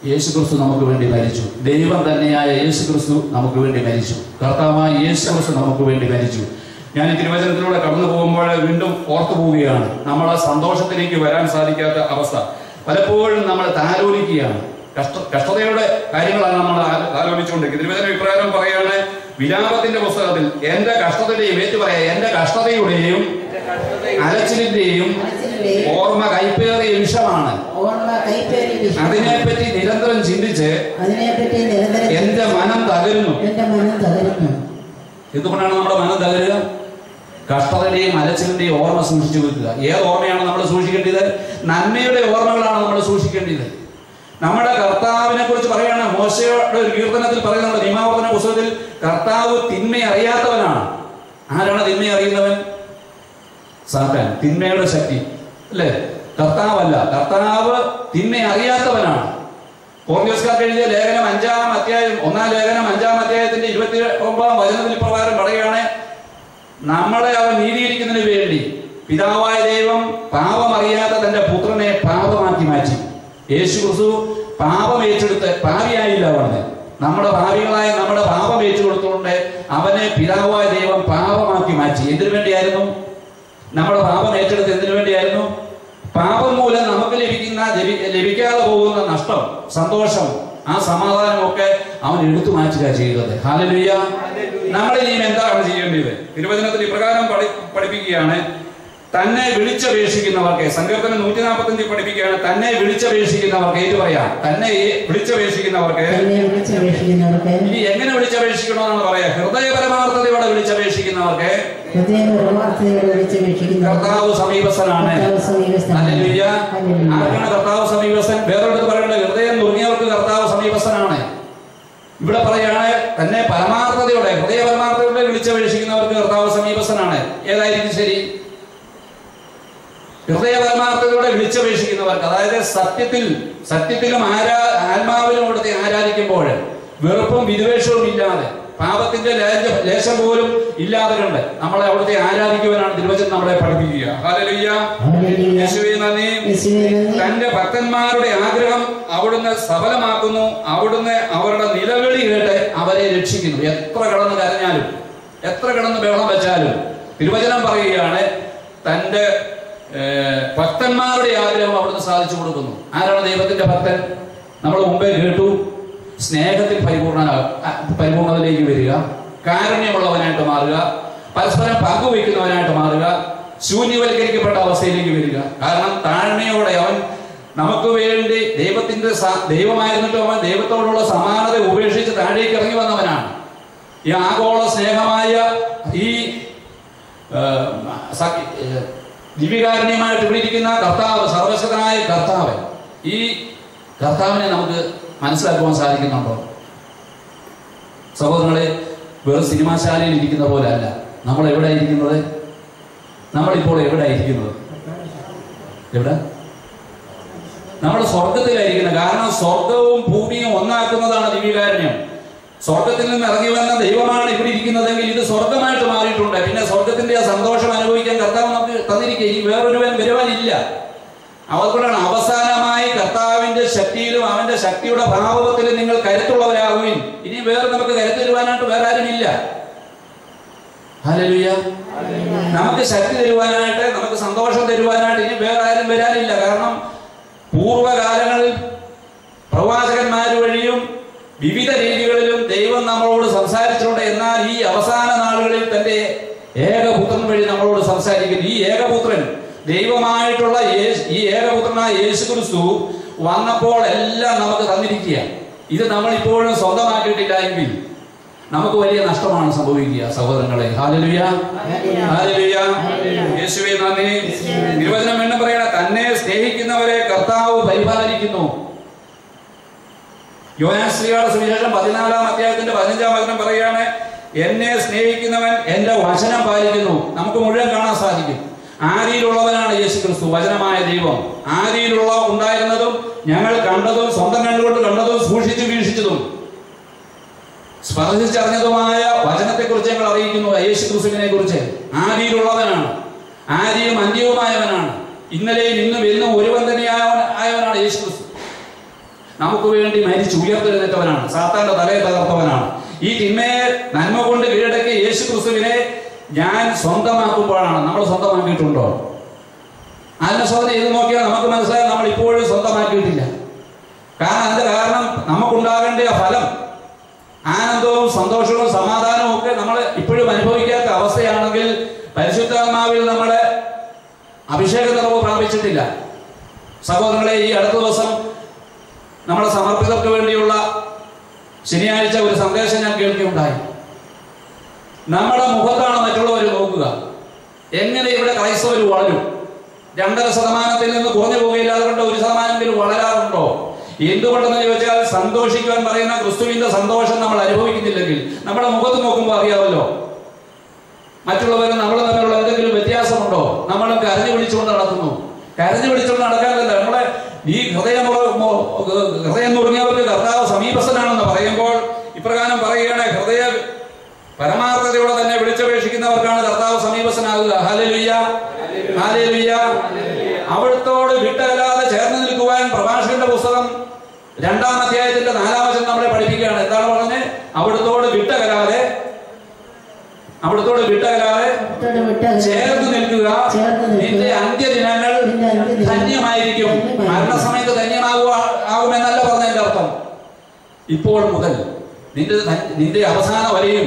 യേശു ക്രിസ്തു നമുക്ക് വേണ്ടി മരിച്ചു. ദൈവം തന്നെയായ യേശു ക്രിസ്തു നമുക്ക് വേണ്ടി മരിച്ചു. കർത്താവായ യേശു ക്രിസ്തു നമുക്ക് വേണ്ടി മരിച്ചു. ഞാൻ ഈ തിരുവചനത്തിലൂടെ കടന്നു പോകുമ്പോൾ വീണ്ടും ഓർത്തു പോവുകയാണ്, നമ്മളെ സന്തോഷത്തിലേക്ക് വരാൻ സാധിക്കാത്ത അവസ്ഥ. പലപ്പോഴും നമ്മൾ താലോലിക്കുകയാണ്, കഷ്ടതയുടെ കാര്യങ്ങളാണ് നമ്മൾ ആലോചിച്ചുകൊണ്ടിരിക്കുന്നത്. തിരുവചനം ഇപ്രകാരം പറയാണ്, വിലാപത്തിന്റെ പുസ്തകത്തിൽ എന്റെ കഷ്ടതയുടെയും ഏറ്റു പറയാം, എന്റെ കഷ്ടതയുടെയും അലച്ചിലിന്റെയും ഓർമ്മ കൈപ്പേറിയ വിഷമാണ്. അതിനെപ്പറ്റി നിരന്തരം ചിന്തിച്ച് എന്റെ മനം തകരുന്നു. എന്തുകൊണ്ടാണ് നമ്മുടെ മനം തകരുക? കഷ്ടതയുടെയും അലച്ചിലിന്റെയും ഓർമ്മ സൂക്ഷിച്ചു വെക്കുക. ഏത് ഓർമ്മയാണ് നമ്മൾ സൂക്ഷിക്കേണ്ടത്? നന്മയുടെ ഓർമ്മകളാണ് നമ്മൾ സൂക്ഷിക്കേണ്ടത്. നമ്മുടെ കർത്താവിനെ കുറിച്ച് പറയുകയാണ്, മോശയുടെ ഒരു കീർത്തനത്തിൽ പറയുന്ന, നമ്മുടെ നിയമാവർത്തന പുസ്തകത്തിൽ, കർത്താവ് തിന്മ അറിയാത്തവനാണ്. ആരാണ് തിന്മ അറിയുന്നവൻ? സാത്താൻ, തിന്മയുടെ ശക്തി അല്ലേ? കർത്താവല്ല, കർത്താവ് തിന്മ അറിയാത്തവനാണ്. കോർന്തിയോസ്കാർക്ക് എഴുതിയ ലേഖനം 5-ാം അധ്യായം 1-ാം ലേഖനം 5-ാം അധ്യായത്തിന്റെ 29-ാം വചനത്തിൽ പ്രകാരം പറയുകയാണ്, നമ്മളെ അവൻ നീതീകരിക്കുന്നതിന് വേണ്ടി പിതാവായ ദൈവം പാപമറിയാത്ത തന്റെ പുത്രനെ പാപമാക്കി മാറ്റി. യേശു ക്രിസ്തു പാപം ഏറ്റെടുത്ത് പാപിയായില്ല. അവന് നമ്മുടെ ഭാവികളായ നമ്മുടെ പാപം ഏറ്റെടുത്തുകൊണ്ട് അവനെ പിതാവായ ദൈവം പാപമാക്കി മാറ്റി. എന്തിനു വേണ്ടിയായിരുന്നു? നമ്മുടെ പാപം ഏറ്റെടുത്ത് എന്തിനു വേണ്ടിയായിരുന്നു? പാപം മൂലം നമുക്ക് ലഭിക്കാതെ പോകുന്ന നഷ്ടം, സന്തോഷം, ആ സമാധാനമൊക്കെ അവൻ എടുത്തു മാറ്റുക ചെയ്തത്. ഹല്ലേലൂയ. നമ്മൾ ഇനിയും എന്താണ് ചെയ്യേണ്ടത്? തിരുവചനത്തിൽ ഇപ്രകാരം പഠിപ്പിക്കുകയാണ്, തന്നെ വിളിച്ചപേക്ഷിക്കുന്നവർക്ക്, സങ്കീർത്തനം 145 പഠിപ്പിക്കുകയാണ്, തന്നെ വിളിച്ചപേക്ഷിക്കുന്നവർക്ക്. ഏറ്റു പറയാം, തന്നെ വിളിച്ചപേക്ഷിക്കുന്നവർക്ക്. ഇനി എങ്ങനെ വിളിച്ചപേക്ഷിക്കണമെന്നാണ് പറയാ? ഹൃദയപരമാർത്ഥതയോടെ വിളിച്ചപേക്ഷിക്കുന്നവർക്ക് കർത്താവ് സമീപസ്ഥനാണ്. ആർക്കാണ് കർത്താവ് സമീപസ്ഥൻ? വേറൊരു പറയുന്നത് ഹൃദയം നുറുങ്ങിയവർക്ക് കർത്താവ് സമീപസ്ഥനാണ്. ഇവിടെ പറയാണ് തന്നെ പരമാർത്ഥതയോടെ, ഹൃദയപരമാർത്ഥതയോടെ വിളിച്ചപേക്ഷിക്കുന്നവർക്ക് കർത്താവ് സമീപസ്ഥനാണ്. ഏതായിരിക്കും ശരി? ഹൃദയപരമാർത്ഥതയോടെ വിളിച്ചപേക്ഷിക്കുന്നവർക്ക്, അതായത് സത്യത്തിലും ആത്മാവിലും അവിടുത്തെ ആരാധിക്കുമ്പോൾ വെറുപ്പും വിദ്വേഷവും ഇല്ലാതെ, പാപത്തിന്റെ ലേശം പോലും ഇല്ലാതെ കണ്ട് നമ്മളെ അവിടുത്തെ ആരാധിക്കുവാനാണ് തിരുവചനം നമ്മളെ പഠിപ്പിക്കുക. ഹല്ലേലൂയ, യേശുവേ നന്ദി. തന്റെ ഭക്തന്മാരുടെ ആഗ്രഹം അവിടുന്ന് സഫലമാക്കുന്നു. അവിടുന്ന് അവരുടെ നിലവിളി കേട്ട് അവരെ രക്ഷിക്കുന്നു. എത്ര കിടന്ന് കരഞ്ഞാലും, എത്ര കിടന്ന് ബഹളം വെച്ചാലും തിരുവചനം പറയുകയാണ് തന്റെ ഭക്തന്മാരുടെ ആഗ്രഹം അവിടുന്ന് സാധിച്ചു കൊടുക്കുന്നു. ആരാണ് ദൈവത്തിന്റെ ഭക്തൻ? നമ്മൾ മുമ്പേ കേട്ടു, സ്നേഹത്തിൽ പരിപൂർണതയിലേക്ക് വരിക, കാരുണ്യമുള്ളവനായിട്ട് മാറുക, പരസ്പരം പങ്കുവയ്ക്കുന്നവനായിട്ട് മാറുക, ശൂന്യവൽക്കരിക്കപ്പെട്ട അവസ്ഥയിലേക്ക് വരിക. കാരണം താഴ്മയോടെ അവൻ നമുക്ക് വേണ്ടി ദൈവമായിരുന്നിട്ടും അവൻ ദൈവത്തോടുള്ള സമാനത ഉപേക്ഷിച്ച് താഴേക്ക് ഇറങ്ങി വന്നവനാണ്. ഈ ആഗോള സ്നേഹമായ ഈ ദിവ്യകാരുണ്യമായിട്ട് ഇവിടെ ഇരിക്കുന്ന കർത്താവ്, സർവശക്തനായ കർത്താവ്, ഈ കർത്താവിനെ നമുക്ക് മനസ്സിലാക്കുവാൻ സാധിക്കുന്നുണ്ടോ? സഹോദരങ്ങളെ, വെറും സിനിമാശാലയിൽ ഇരിക്കുന്ന പോലെ അല്ല നമ്മൾ എവിടെ ഇരിക്കുന്നത്. നമ്മളിപ്പോൾ എവിടെ ഇരിക്കുന്നത്? എവിടെ? നമ്മൾ സ്വർഗത്തിലായിരിക്കുന്നത്. കാരണം സ്വർഗവും ഭൂമിയും ഒന്നാക്കുന്നതാണ് ദിവ്യകാരുണ്യം. സ്വർഗത്തിൽ നിന്ന് ഇറങ്ങി വന്ന ദൈവമാണ് ഇവിടെ ഇരിക്കുന്നതെങ്കിൽ ഇത് സ്വർഗമായിട്ട് മാറിയിട്ടുണ്ട്. പിന്നെ സ്വർഗത്തിന്റെ ആ സന്തോഷം അനുഭവിക്കാൻ കർത്താവ് നമുക്ക് തന്നിരിക്കുക. ഇനി വേറൊരുവൻ വരുവാനില്ല. അതുകൊണ്ടാണ് അവസാനമായി കർത്താവിന്റെ ശക്തിയിലും അവന്റെ ശക്തിയുടെ ഭാവത്തിലും നിങ്ങൾ കരുത്തുള്ളവരാകുവിൻ. ഇനി വേറെ നമുക്ക് കരുത്ത് തരുവാനായിട്ട് വേറെ ആരുമില്ല. ഹല്ലേലൂയ. നമുക്ക് ശക്തി തരുവാനായിട്ട്, നമുക്ക് സന്തോഷം തരുവാനായിട്ട് ഇനി വേറെ ആരും വരാനില്ല. കാരണം പൂർവ്വകാലങ്ങളിൽ പ്രവാചകന്മാർ വഴിയും വിവിധ രീതികളിലും ദൈവം നമ്മളോട് സംസാരിച്ചിട്ടുണ്ട്. എന്നാൽ ഈ അവസാന നാളുകളിൽ തന്റെ ഏകപുത്രൻ വഴി നമ്മളോട് സംസാരിക്കുന്നു. ഈ ഏകപുത്രൻ ദൈവമായിട്ടുള്ള ഈ ഏകപുത്രനായ യേശു ക്രിസ്തു വന്നപ്പോൾ എല്ലാം നമുക്ക് തന്നിരിക്കുക. ഇത് നമ്മൾ ഇപ്പോഴും സ്വന്തമാക്കിയിട്ടില്ല എങ്കിൽ നമുക്ക് വലിയ നഷ്ടമാണ് സംഭവിക്കുക സഹോദരങ്ങളെ. ഹല്ലേലൂയ, ഹല്ലേലൂയ, യേശുവേ നന്ദി. നിർവചനം വീണ്ടും പറയണ, തന്നെ സ്നേഹിക്കുന്നവരെ കർത്താവ് പരിപാലിക്കുന്നു. യോഹന്നാൻ ശ്ലീഹയുടെ സുവിശേഷം 14-ാം അധ്യായത്തിന്റെ 15-ാം വചനം പറയുകയാണ്, എന്നെ സ്നേഹിക്കുന്നവൻ എന്റെ വചനം പാലിക്കുന്നു. നമുക്ക് മുഴുവൻ കാണാൻ സാധിക്കും. ആദിയിലുള്ളവനാണ് യേശു ക്രിസ്തു, വചനമായ ദൈവം. ആദിയിലുള്ള ഉണ്ടായിരുന്നതും ഞങ്ങൾ കണ്ടതും സ്വന്തം കണ്ടുകൊണ്ട് കണ്ടതും സൂക്ഷിച്ചു വീക്ഷിച്ചതും സ്പർശിച്ചറിഞ്ഞതുമായ വചനത്തെക്കുറിച്ച് ഞങ്ങൾ അറിയിക്കുന്നു. യേശു ക്രിസ്തുവിനെ കുറിച്ച് ആദിയിലുള്ളവനാണ്, ആദിയും അന്ത്യവുമായവനാണ്, ഇന്നലെയും ഇന്നും എന്നും ഒരുവൻ തന്നെയായവനാണ് യേശു ക്രിസ്തു. നമുക്ക് വേണ്ടി മരിച്ചു ഉയർത്തെഴുന്നേറ്റവനാണ്, സാത്താന്റെ തലയെ തകർത്തവനാണ്. ഈ തിന്മയെ നന്മ കൊണ്ട് കീഴടക്കി യേശു ക്രിസ്തുവിനെ ഞാൻ സ്വന്തമാക്കുമ്പോഴാണ്. നമ്മൾ സ്വന്തമാക്കിയിട്ടുണ്ടോ? ആത്മശോധന ചെയ്ത് നോക്കിയാൽ നമുക്ക് മനസ്സിലായി നമ്മൾ ഇപ്പോഴും സ്വന്തമാക്കിയിട്ടില്ല. അതിന്റെ കാരണം നമുക്കുണ്ടാകേണ്ട ഫലം, ആനന്ദവും സന്തോഷവും സമാധാനവും ഒക്കെ നമ്മൾ ഇപ്പോഴും അനുഭവിക്കാത്ത അവസ്ഥയാണെങ്കിൽ പരിശുദ്ധാത്മാവിൽ നമ്മളെ അഭിഷേക നിറവ് പ്രാപിച്ചിട്ടില്ല. സഹോദരങ്ങളെ, ഈ അടുത്ത ദിവസം നമ്മുടെ സമർപ്പിതർക്ക് വേണ്ടിയുള്ള ശനിയാഴ്ച ഒരു സന്ദേശം ഞാൻ കേൾക്കുകയുണ്ടായി. നമ്മുടെ മുഖത്താണ് മറ്റുള്ളവർ നോക്കുക. എങ്ങനെ ഇവിടെ ക്രൈസ്തവർ വളരും? 2.5% നിന്ന് കുറഞ്ഞു പോവുകയില്ല. അതുകൊണ്ട് 1% വളരാറുണ്ടോ? എന്തുകൊണ്ടെന്ന് ചോദിച്ചാൽ, സന്തോഷിക്കുവാൻ പറയുന്ന ക്രിസ്തുവിന്റെ സന്തോഷം നമ്മൾ അനുഭവിക്കുന്നില്ലെങ്കിൽ നമ്മുടെ മുഖത്ത് നോക്കുമ്പോൾ അറിയാമല്ലോ മറ്റുള്ളവരും നമ്മൾ തമ്മിലുള്ള എന്തെങ്കിലും വ്യത്യാസമുണ്ടോ. നമ്മൾ കരഞ്ഞു വിളിച്ചുകൊണ്ട് നടക്കുന്നു. കരഞ്ഞു വിളിച്ചുകൊണ്ട് നടക്കാനല്ല, നമ്മളെ ഈ ഹൃദയം നുറുങ്ങിയവർക്ക് കർത്താവ് സമീപസ്ഥനാണെന്ന് പറയുമ്പോൾ ഇപ്രകാരം പറയുകയാണ്, ഹൃദയ പരമാർത്ഥതയോടെ തന്നെ വിളിച്ചപേക്ഷിക്കുന്നവർക്കാണ് കർത്താവ് സമീപസ്ഥനാകുക. Hallelujah, hallelujah. അവിടുത്തോട് വിട്ടകലാതെ ചേർന്ന് നിൽക്കുവാൻ പ്രഭാഷകന്റെ പുസ്തകം 2-ാം അധ്യായത്തിന്റെ 4-ാം വചനം നമ്മളെ പഠിപ്പിക്കുകയാണ്. എന്താണ് പറഞ്ഞത്? അവിടുത്തോട് വിട്ടകലാതെ ചേർന്ന് നിൽക്കുക, നിന്റെ അന്ത്യദിനങ്ങൾ ധന്യമായിരിക്കും. മരണസമയത്ത് ധന്യമാകുമെന്നല്ല പറഞ്ഞതിന്റെ അർത്ഥം. ഇപ്പോൾ മുതൽ നിന്റെ അവസാനം വരെയും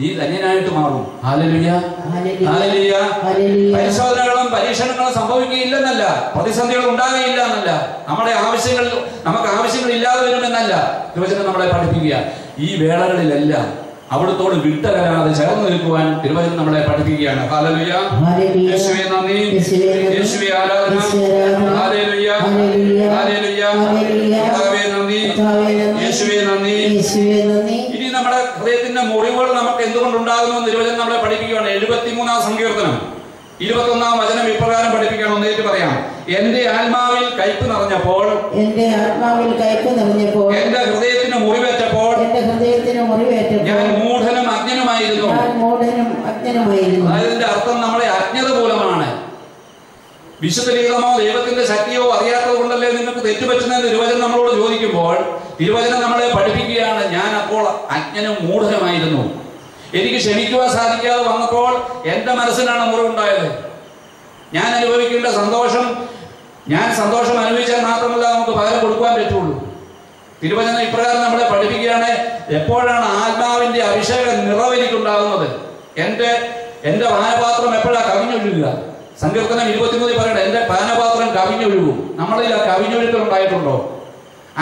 നീ ധന്യനായിട്ട് മാറും. Hallelujah, hallelujah. പരിശോധനകളും പരീക്ഷണങ്ങളും സംഭവിക്കുകയില്ലെന്നല്ല, പ്രതിസന്ധികൾ ഉണ്ടാകുകയില്ല എന്നല്ല, നമുക്ക് ആവശ്യങ്ങൾ ഇല്ലാതെ വരുമെന്നല്ല തിരുവചനം നമ്മളെ പഠിപ്പിക്കുക. ഈ വേളകളിലെല്ലാം അവിടുത്തോട് വിട്ടകരാതെ ചേർന്ന് നിൽക്കുവാൻ തിരുവചനം നമ്മളെ പഠിപ്പിക്കുകയാണ്. ഹല്ലേലൂയ, യേശുവേ നന്ദി, യേശുവേ ആരാധന, ഹല്ലേലൂയ, ഹല്ലേലൂയ, കർത്താവേ നന്ദി, യേശുവേ നന്ദി. ഇനി നമ്മുടെ ഹൃദയത്തിന്റെ മുറിവുകൾ നമുക്ക് എന്തുകൊണ്ടുണ്ടാകുന്നു തിരുവചനം നമ്മളെ പഠിപ്പിക്കുകയാണ്. 73-ാം സങ്കീർത്തനം 21-ാം വചനം ഇപ്രകാരം പഠിപ്പിക്കണം. ഒന്നേറ്റ് പറയാം. എന്റെ ആത്മാവിൽ കയ്പ് നിറഞ്ഞപ്പോൾ, എന്റെ ഹൃദയത്തിന് മുറിവേറ്റപ്പോൾ ഞാൻ മൂഢനും അജ്ഞനുമായിരുന്നു. അതിന്റെ അർത്ഥം നമ്മളെ അജ്ഞത മൂലമാണ്. വിശുദ്ധ ലീലമോ ദൈവത്തിന്റെ ശക്തിയോ അറിയാത്തത് കൊണ്ടല്ലേ നിങ്ങൾക്ക് തെറ്റുപറ്റുന്നതെന്ന് തിരുവചനം നമ്മളോട് ചോദിക്കുമ്പോൾ തിരുവചനം നമ്മളെ പഠിപ്പിക്കുകയാണ്. ഞാൻ അപ്പോൾ അജ്ഞനും മൂഢനുമായിരുന്നു. എനിക്ക് ക്ഷമിക്കുവാൻ സാധിക്കാതെ വന്നപ്പോൾ എന്റെ മനസ്സിനാണ് മുറിവുണ്ടായത്. ഞാൻ അനുഭവിക്കേണ്ട സന്തോഷം ഞാൻ സന്തോഷം അനുഭവിച്ചാൽ മാത്രമല്ല നമുക്ക് പകരം കൊടുക്കുവാൻ പറ്റുള്ളൂ. തിരുവചനം ഇപ്രകാരം നമ്മളെ പഠിപ്പിക്കുകയാണ്. എപ്പോഴാണ് ആത്മാവിന്റെ അഭിഷേകം നിറവെനിക്കുണ്ടാകുന്നത്? എന്റെ പാനപാത്രം എപ്പോഴാണ് കവിഞ്ഞൊഴുകുക? സങ്കീർത്തനം 23 പറയണം, എന്റെ പാനപാത്രം കവിഞ്ഞൊഴുകും. നമ്മളിൽ ആ കവിഞ്ഞൊഴുക്കൽ ഉണ്ടായിട്ടുണ്ടോ?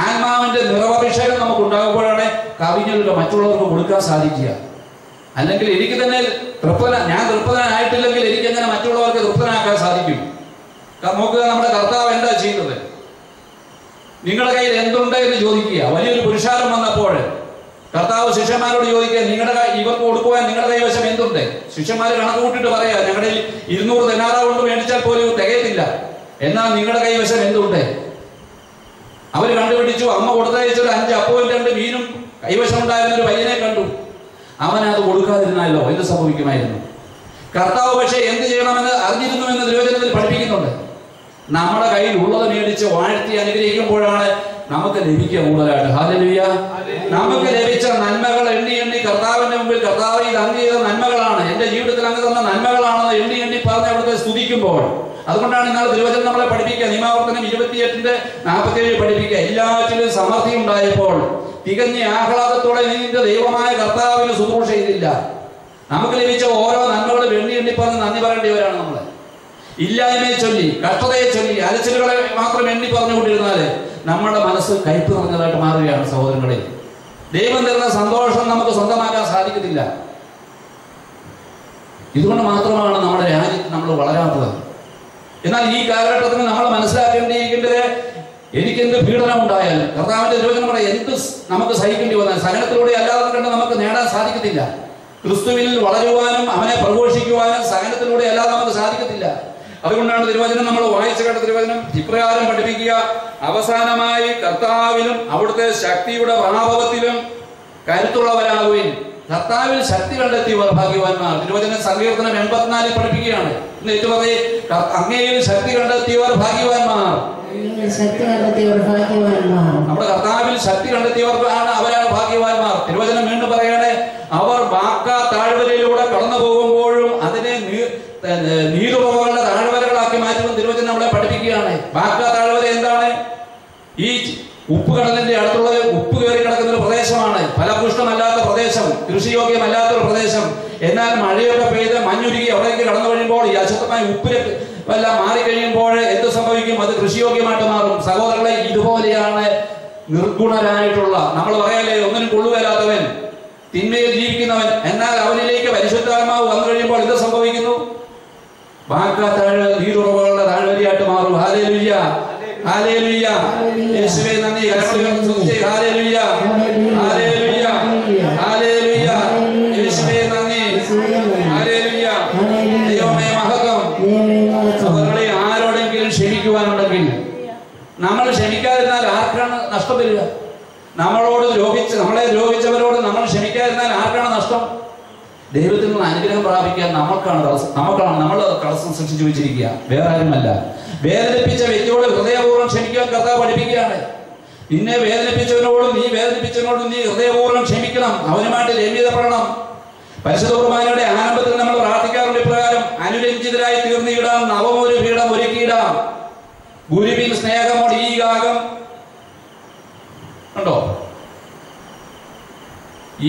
ആത്മാവിന്റെ നിറവഭിഷേകം നമുക്ക് ഉണ്ടാകുമ്പോഴാണ് കവിഞ്ഞൊഴുക മറ്റുള്ളവർക്ക് കൊടുക്കാൻ സാധിക്കുക. അല്ലെങ്കിൽ എനിക്ക് തന്നെ ഞാൻ തൃപ്തനായിട്ടില്ലെങ്കിൽ എനിക്ക് എങ്ങനെ മറ്റുള്ളവർക്ക് തൃപ്തനാക്കാൻ സാധിക്കും? നോക്കുക, നമ്മുടെ കർത്താവ് എന്താ ചെയ്യുന്നത്? നിങ്ങളുടെ കയ്യിൽ എന്തുണ്ട് എന്ന് ചോദിക്കുക. വലിയൊരു പുരുഷാരം വന്നപ്പോൾ കർത്താവ് ശിഷ്യന്മാരോട് ചോദിക്കുക, ഇവർക്ക് കൊടുക്കുവാൻ നിങ്ങളുടെ കൈവശം എന്തുണ്ട്? ശിഷ്യന്മാർ കണക്ക് കൂട്ടിട്ട് പറയാ, ഞങ്ങളുടെ 200 ദിനാറ കൊണ്ട് മേടിച്ചാൽ പോലും തികയത്തില്ല. എന്നാൽ നിങ്ങളുടെ കൈവശം എന്തുണ്ട്? അവർ കണ്ടുപിടിച്ചു. അമ്മ കൊടുത്തയച്ചൊരു 5 അപ്പവും 2 മീനും കൈവശം ഉണ്ടായിരുന്ന ഒരു പയ്യനെ കണ്ടു. അവനത് കൊടുക്കാതിരുന്നാലോ എന്ത് സംഭവിക്കുമായിരുന്നു? കർത്താവ് പക്ഷേ എന്ത് ചെയ്യണമെന്ന് അറിഞ്ഞിരുന്നുവെന്ന് തിരുവചനത്തിൽ പഠിപ്പിക്കുന്നുണ്ട്. നമ്മുടെ കയ്യിൽ ഉള്ളത് മേടിച്ച് വാഴ്ത്തി അനുഗ്രഹിക്കുമ്പോഴാണ് നമുക്ക് ലഭിക്കുക കൂടുതലായിട്ട്. ഹല്ലേലൂയ. നമുക്ക് ലഭിച്ച നന്മകൾ എണ്ണി എണ്ണി കർത്താവിന്റെ മുമ്പിൽ, കർത്താവ് ഇത് അങ്ങ് ചെയ്ത നന്മകളാണ്, എന്റെ ജീവിതത്തിൽ അങ്ങ് തന്ന നന്മകളാണെന്ന് എണ്ണി എണ്ണി പറഞ്ഞ് അവിടുത്തെ സ്തുതിക്കുമ്പോൾ, അതുകൊണ്ടാണ് ഇന്നാൾ തിരുവചനം നമ്മളെ പഠിപ്പിക്കുക. നിയമാവർത്തനം 28:47 പഠിപ്പിക്കുക. എല്ലാറ്റിലും സമൃദ്ധി ഉണ്ടായപ്പോൾ തികഞ്ഞ ആഹ്ലാദത്തോടെ നിന്റെ ദൈവമായ കർത്താവിന് ശുശ്രൂഷ ചെയ്തില്ല. നമുക്ക് ലഭിച്ച ഓരോ നന്മകളും എണ്ണി എണ്ണി പറഞ്ഞ് നന്ദി പറയേണ്ടവരാണ് നമ്മൾ. ഇല്ലായ്മയെ ചൊല്ലി, കഷ്ടതയെ ചൊല്ലി, അലച്ചിലുകളെ മാത്രം എണ്ണി പറഞ്ഞുകൊണ്ടിരുന്നാല് നമ്മുടെ മനസ്സ് കയ്പ് നിറഞ്ഞതായിട്ട് മാറുകയാണ്. സഹോദരങ്ങളെ, ദൈവം തരുന്ന സന്തോഷം നമുക്ക് സ്വന്തമാക്കാൻ സാധിക്കത്തില്ല. ഇതുകൊണ്ട് മാത്രമാണ് നമ്മുടെ രാജ്യത്ത് നമ്മൾ വളരാത്തത്. എന്നാൽ ഈ കാലഘട്ടത്തിൽ നമ്മൾ മനസ്സിലാക്കേണ്ടിയിരിക്കേണ്ടത്, എനിക്കെന്ത് പീഡനം ഉണ്ടായാലും കർത്താവിന്റെ തിരുവചനം പറയാം, എന്ത് നമുക്ക് സഹിക്കേണ്ടി വന്നാൽ സഹനത്തിലൂടെ അല്ലാതെ കണ്ട് നമുക്ക് നേടാൻ സാധിക്കത്തില്ല. ക്രിസ്തുവിൽ വളരുവാനും അവനെ പ്രഘോഷിക്കുവാനും സഹനത്തിലൂടെ അല്ലാതെ നമുക്ക് സാധിക്കത്തില്ല. അതുകൊണ്ടാണ് തിരുവചനം നമ്മൾ വായിച്ചു കേട്ട തിരുവചനം ഇപ്രകാരം പഠിപ്പിക്കുക. അവസാനമായി കർത്താവിലും അവിടുത്തെ ശക്തിയുടെ പ്രാഭവത്തിലും കരുത്തുള്ളവരാകുവിൻ. കർത്താവിൽ ശക്തി കണ്ടെത്തിയവർ ഭാഗ്യവാന്മാർ. തിരുവചനം സങ്കീർത്തനം 84 പഠിപ്പിക്കുകയാണ്. എന്നിട്ട് പറയേ, അങ്ങയിൽ ശക്തി കണ്ടെത്തിയവർ ഭാഗ്യവാന്മാർ. നമ്മുടെ കർത്താവിൽ ശക്തി കണ്ടെത്തിയവർക്കാണ്, അവരാണ് ഭാഗ്യവാന്മാർ. തിരുവചനം വീണ്ടും പറയണേ, അവർ ബാക്ക താഴ്വരയിലൂടെ കടന്നു പോകുമ്പോഴും അതിനെ നീരുറവകളുടെ താഴ്വരകളാക്കി മാറ്റുമെന്ന് തിരുവചനം നമ്മളെ പഠിപ്പിക്കുകയാണ്. ബാക്ക താഴ്വര എന്താണ്? ഈ ഉപ്പുകടലിന്റെ അടുത്തുള്ള ഉപ്പ് കയറി കിടക്കുന്ന ഒരു പ്രദേശമാണ്. ഫലപുഷ്ടമല്ലാത്ത പ്രദേശം, കൃഷിയോഗ്യമല്ലാത്തൊരു പ്രദേശം. എന്നാൽ മഴയൊക്കെ പെയ്ത് മഞ്ഞുരുകി അവിടേക്ക് കടന്നു കഴിയുമ്പോൾ ഈ അശുദ്ധമായ ഉപ്പിൽ എല്ലാം മാറിക്കഴിയുമ്പോൾ എന്ത് സംഭവിക്കും? അത് കൃഷിയോഗ്യമായിട്ട് മാറും. സഹോദരങ്ങളെ, ഇതുപോലെയാണ് നിർഗുണരായിട്ടുള്ള, നമ്മൾ പറയല്ലേ, ഒന്നിനും കൊള്ളുകയില്ലാത്തവൻ, തിന്മയിൽ ജീവിക്കുന്നവൻ. എന്നാൽ അവനിലേക്ക് പരിശുദ്ധാത്മാവ് വന്നു കഴിയുമ്പോൾ എന്ത് സംഭവിക്കുന്നു? നീരുറവുകളുടെ താഴ്വരയായിട്ട് മാറും. Hallelujah, hallelujah. യേശുവേ നന്ദി. Hallelujah, hallelujah, hallelujah. യേശുവേ നന്ദി. ഹല്ലേലൂയ. ദൈവമേ മഹത്വം. സഹോദരങ്ങളെ, ആരോടെങ്കിലും ക്ഷമിക്കുവാനുണ്ടെങ്കിൽ നമ്മൾ ക്ഷമിക്കാതിരുന്നാൽ ആർക്കാണ് നഷ്ടം വരിക? നമ്മളെ ദ്രോഹിച്ചവരോട് നമ്മൾ ക്ഷമിക്കാതിരുന്നാൽ ആർക്കാണ് നഷ്ടം? ദൈവത്തിൽ നിന്ന് അനുഗ്രഹം പ്രാപിക്കാൻ നമ്മൾ തടസ്സം സൃഷ്ടിച്ചു വെച്ചിരിക്കുക, വേറെ ആരുമല്ല. വേദനിപ്പിച്ച വ്യക്തിയോട് ഹൃദയപൂർവ്വം ക്ഷമിക്കാൻ കർത്താവ് പഠിപ്പിക്കുകയാണ്. നിന്നെ വേദനിപ്പിച്ചവനോടും നീ ഹൃദയപൂർവ്വം ക്ഷമിക്കണം, അവനുമായിട്ട് രമ്യതപ്പെടണം. പരിശുദ്ധ കുർബാനയുടെ ആരംഭത്തിൽ നമ്മൾ പ്രാർത്ഥിക്കാറുണ്ട് ഇപ്രകാരം: അനുരഞ്ജിതരായി തീർന്നിടാം, നവമൊരു പീഠം ഒരുക്കിയിടാം, ഗുരുവിൻ സ്നേഹമോട് ഈ യാഗം. കണ്ടോ,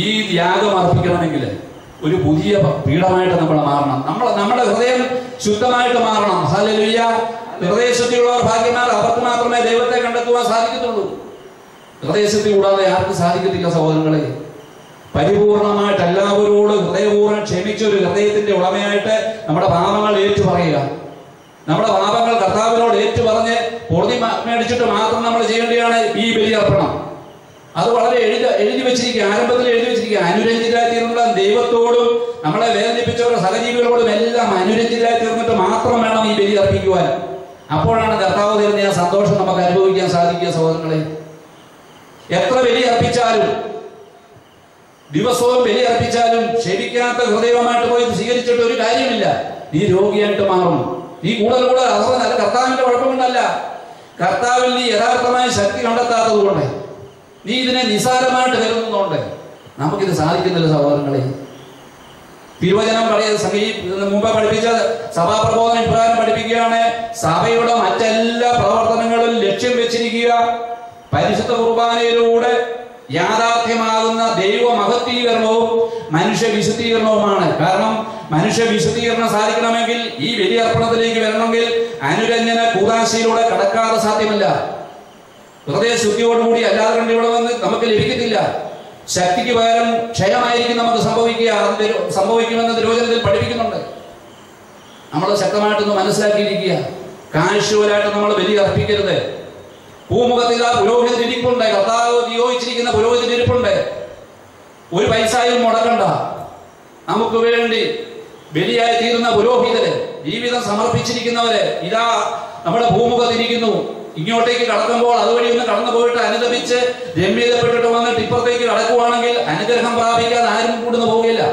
ഈ യാഗം അർപ്പിക്കണമെങ്കിൽ ഒരു പുതിയ പീഠമായിട്ട് നമ്മൾ മാറണം. നമ്മുടെ ഹൃദയം ശുദ്ധമായിട്ട് മാറണം. ഹല്ലേലൂയ. ഹൃദയശുദ്ധിയുള്ളവർ ഭാഗ്യമാർ, അവർക്ക് മാത്രമേ ദൈവത്തെ കണ്ടെത്തുവാൻ സാധിക്കത്തുള്ളൂ. ഹൃദയശുദ്ധി കൂടാതെ ആർക്കും സാധിക്കത്തില്ല സഹോദരങ്ങളെ. പരിപൂർണമായിട്ട് എല്ലാവരോടും ഹൃദയപൂർവ്വം ക്ഷമിച്ച ഒരു ഹൃദയത്തിന്റെ ഉടമയായിട്ട് നമ്മുടെ പാപങ്ങൾ ഏറ്റു പറയുക. നമ്മുടെ പാപങ്ങൾ കർത്താവിനോട് ഏറ്റു പറഞ്ഞ് പൊറുതി മേടിച്ചിട്ട് മാത്രം നമ്മൾ ചെയ്യേണ്ടതാണ് ഈ ബലിയർപ്പണം. അത് വളരെ എഴുതി വെച്ചിരിക്കുക, ആരംഭത്തിൽ എഴുതി വെച്ചിരിക്കുക. അനുരഞ്ജിതരായി തീർന്നുള്ള ദൈവത്തോടും നമ്മളെ വേദനിപ്പിച്ചവരുടെ സഹജീവികളോടും എല്ലാം അനുരഞ്ജിതരായി തീർന്നിട്ട് മാത്രം വേണം ഈ ബലി അർപ്പിക്കുവാൻ. അപ്പോഴാണ് കർത്താവ് തരുന്ന ആ സന്തോഷം നമുക്ക് അനുഭവിക്കാൻ സാധിക്കുക സഹോദരങ്ങളെ. എത്ര ബലി അർപ്പിച്ചാലും, ദിവസവും ബലി അർപ്പിച്ചാലും ക്ഷമിക്കാത്ത ഹൃദയമായിട്ട് പോയി സ്വീകരിച്ചിട്ട് ഒരു കാര്യമില്ല. നീ രോഗിയായിട്ട് മാറും. നീ കൂടുതൽ അസറല്ല. കർത്താവിന്റെ കുഴപ്പമൊന്നല്ല, കർത്താവിൽ നീ യഥാർത്ഥമായ ശക്തി കണ്ടെത്താത്തത് കൊണ്ട്, നീ ഇതിനെ നിസാരമായിട്ട് കരുതുന്നുണ്ട്. നമുക്കിത് സാധിക്കുന്നില്ല സഹോദരങ്ങളെ. തിരുവചനം മുമ്പ് പഠിപ്പിച്ച സഭാപ്രബോധന ഇപ്രകാരം പഠിപ്പിക്കുകയാണ്: സഭയുടെ മറ്റെല്ലാ പ്രവർത്തനങ്ങളും ലക്ഷ്യം വെച്ചിരിക്കുക പരിശുദ്ധ കുർബാനയിലൂടെ യാഥാർത്ഥ്യമാകുന്ന ദൈവ മഹത്വീകരണവും മനുഷ്യ വിശുദ്ധീകരണവുമാണ്. കാരണം മനുഷ്യ വിശുദ്ധീകരണം സാധിക്കണമെങ്കിൽ, ഈ ബലിയർപ്പണത്തിലേക്ക് വരണമെങ്കിൽ അനുരഞ്ജന കൂദാശയിലൂടെ കടക്കാതെ സാധ്യമല്ല. ഹൃദയശുദ്ധിയോടുകൂടി അല്ലാതെ കണ്ട് ഇവിടെ വന്ന് നമുക്ക് ലഭിക്കത്തില്ല. ശക്തിക്ക് പകരം ക്ഷയമായിരിക്കും നമുക്ക് സംഭവിക്കുമെന്ന് തിരുവചനത്തിൽ പഠിപ്പിക്കുന്നുണ്ട്. നമ്മൾ ശക്തമായിട്ടൊന്ന് മനസ്സിലാക്കിയിരിക്കുക. കാഴ്ചവലായിട്ട് നമ്മൾ ബലി അർപ്പിക്കരുത്. ഭൂമുഖത്തിൽ ആ പുരോഹിതൻ ഇരിപ്പുണ്ട്, കർത്താവ് നിയോഗിച്ചിരിക്കുന്ന പുരോഹിതൻ ഇരിപ്പുണ്ട്. ഒരു പൈസയും മുടക്കണ്ട. നമുക്ക് വേണ്ടി ബലിയായി തീരുന്ന പുരോഹിതര്, ജീവിതം സമർപ്പിച്ചിരിക്കുന്നവര് ഇതാ നമ്മുടെ ഭൂമുഖത്തിരിക്കുന്നു. ഇങ്ങോട്ടേക്ക് കടക്കുമ്പോൾ അതുവഴി ഒന്ന് കടന്നു പോയിട്ട് അനുദപിച്ച് രമ്യതപ്പെട്ടിട്ട് വന്നിട്ട് ഇപ്പുറത്തേക്ക് കടക്കുവാണെങ്കിൽ അനുഗ്രഹം പ്രാപിക്കാതെ ആരും കൂടുന്നു പോവുകയില്ല.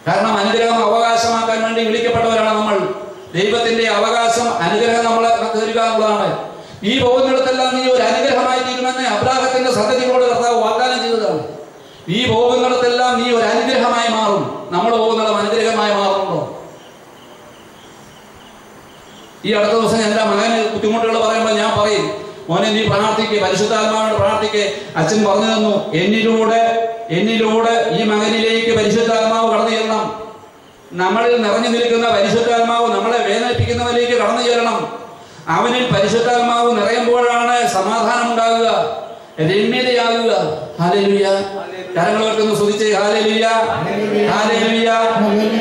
കാരണം അനുഗ്രഹം അവകാശമാക്കാൻ വേണ്ടി വിളിക്കപ്പെട്ടവരാണ് നമ്മൾ. ദൈവത്തിന്റെ അവകാശം അനുഗ്രഹം നമ്മളെ തരിക എന്നുള്ളതാണ്. ഈ പോകുന്നിടത്തെല്ലാം നീ ഒരു അനുഗ്രഹമായി തീരുമെന്ന് അബ്രാഹത്തിന്റെ സന്തതികളോട് കർത്താവ് വാഗ്ദാനം ചെയ്തതാണ്. ഈ പോകുന്നിടത്തെല്ലാം നീ ഒരു അനുഗ്രഹമായി മാറും. നമ്മൾ പോകുന്നിടം അനുഗ്രഹമായി മാറുന്നുണ്ടോ? ഈ അടുത്ത ദിവസം എൻ്റെ മകന് ബുദ്ധിമുട്ടുകൾ പറയുമ്പോൾ ഞാൻ പറയും, മോനെ നീ പ്രാർത്ഥിക്ക്, പരിശുദ്ധാത്മാവിനോട് പ്രാർത്ഥിക്ക്. അച്ഛൻ പറഞ്ഞു തന്നു, എന്നിലൂടെ ഈ മകനിലേക്ക് പരിശുദ്ധാത്മാവ് കടന്നു ചെല്ലണം. നമ്മളിൽ നിറഞ്ഞു നിൽക്കുന്ന പരിശുദ്ധാത്മാവ് നമ്മളെ വേദനിപ്പിക്കുന്നവരിലേക്ക് കടന്നു ചെല്ലണം. അവനിൽ പരിശുദ്ധാത്മാവ് നിറയുമ്പോഴാണ് സമാധാനം ഉണ്ടാകുക, രമ്യതയാകുക. ഹല്ലേലൂയ. കരങ്ങളൊക്കെ സ്തുതിച്ചേ. ഹല്ലേലൂയ, ഹല്ലേലൂയ.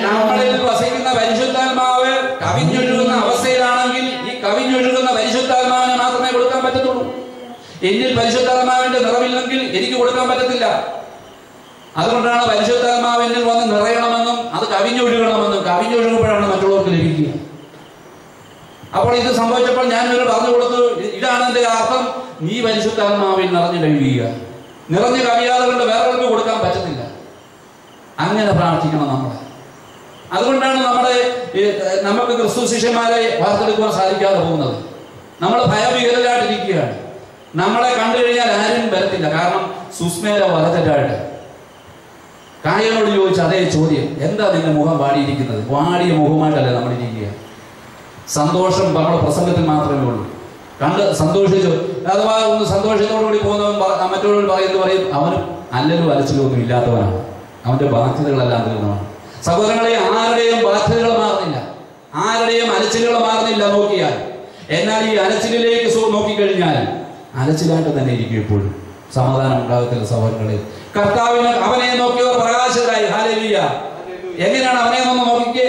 നമ്മളിൽ വസിക്കുന്ന പരിശുദ്ധാത്മാവ് കവിഞ്ഞൊഴുകുന്ന അവസ്ഥയിലാണെങ്കിൽ ഈ കവിഞ്ഞൊഴുകുന്ന പരിശുദ്ധാത്മാവിനെ മാത്രമേ കൊടുക്കാൻ പറ്റത്തുള്ളൂ. എന്നിൽ പരിശുദ്ധാത്മാവിന്റെ നിറവില്ലെങ്കിൽ എനിക്ക് കൊടുക്കാൻ പറ്റത്തില്ല. അതുകൊണ്ടാണ് പരിശുദ്ധാത്മാവ് എന്നിൽ വന്ന് നിറയണമെന്നും അത് കവിഞ്ഞൊഴുകണമെന്നും, കവിഞ്ഞൊഴുകുമ്പോഴാണ് മറ്റുള്ളവർക്ക് ലഭിക്കുക. അപ്പോൾ ഇത് സംഭവിച്ചപ്പോൾ ഞാൻ ഇവർ പറഞ്ഞു കൊടുത്തു, ഇതാണ് എന്റെ അർത്ഥം. നീ പരിശുദ്ധാത്മാവിൽ നിറഞ്ഞു കഴിയുക. നിറഞ്ഞു കവിയാതെ കൊണ്ട് വേറൊരു കൊടുക്കാൻ പറ്റത്തില്ല. അങ്ങനെ പ്രാർത്ഥിക്കണം നമ്മൾ. അതുകൊണ്ടാണ് നമുക്ക് ക്രിസ്തു ശിഷ്യന്മാരെ വാർത്തെടുക്കുവാൻ സാധിക്കാതെ പോകുന്നത്. നമ്മൾ ഭയവിഹരരായിട്ടിരിക്കുകയാണ്. നമ്മളെ കണ്ടു കഴിഞ്ഞാൽ ആരും വരത്തില്ല. കാരണം സുസ്മേര വലതെറ്റായിട്ട് കായനോട് ചോദിച്ച അതേ ചോദ്യം, എന്താ നിന്റെ മുഖം വാടിയിരിക്കുന്നത്? വാടിയ മുഖമായിട്ടല്ലേ നമ്മളിരിക്കുക. സന്തോഷം നമ്മുടെ പ്രസംഗത്തിൽ മാത്രമേ ഉള്ളൂ. കണ്ട് സന്തോഷിച്ചു, അഥവാ ഒന്ന് സന്തോഷത്തോടുകൂടി പോകുന്നവൻ മറ്റൊരു പറയും അവന് അല്ലലും അലച്ചിലും ഒന്നും ഇല്ലാത്തവനാണ്, അവന്റെ ബാധ്യതകളെല്ലാം തീർന്നവനാണ്. സഹോദരങ്ങളെ, ആരുടെയും ബാധ്യതകൾ മാറുന്നില്ല, ആരുടെയും അലച്ചിലുകൾ മാറുന്നില്ല നോക്കിയാൽ. എന്നാൽ ഈ അലച്ചിലേക്ക് നോക്കിക്കഴിഞ്ഞാൽ അലച്ചിലായിട്ട് തന്നെ ഇരിക്കും. എപ്പോഴും സമാധാനം ഉണ്ടാകത്തില്ല സഹോദരങ്ങളെ. കർത്താവിന് അവനെ നോക്കിയവർ പ്രകാശിതരായി. ഹല്ലേലൂയ. എങ്ങനെയാണ് അവനെ ഒന്ന് നോക്കിക്കേ.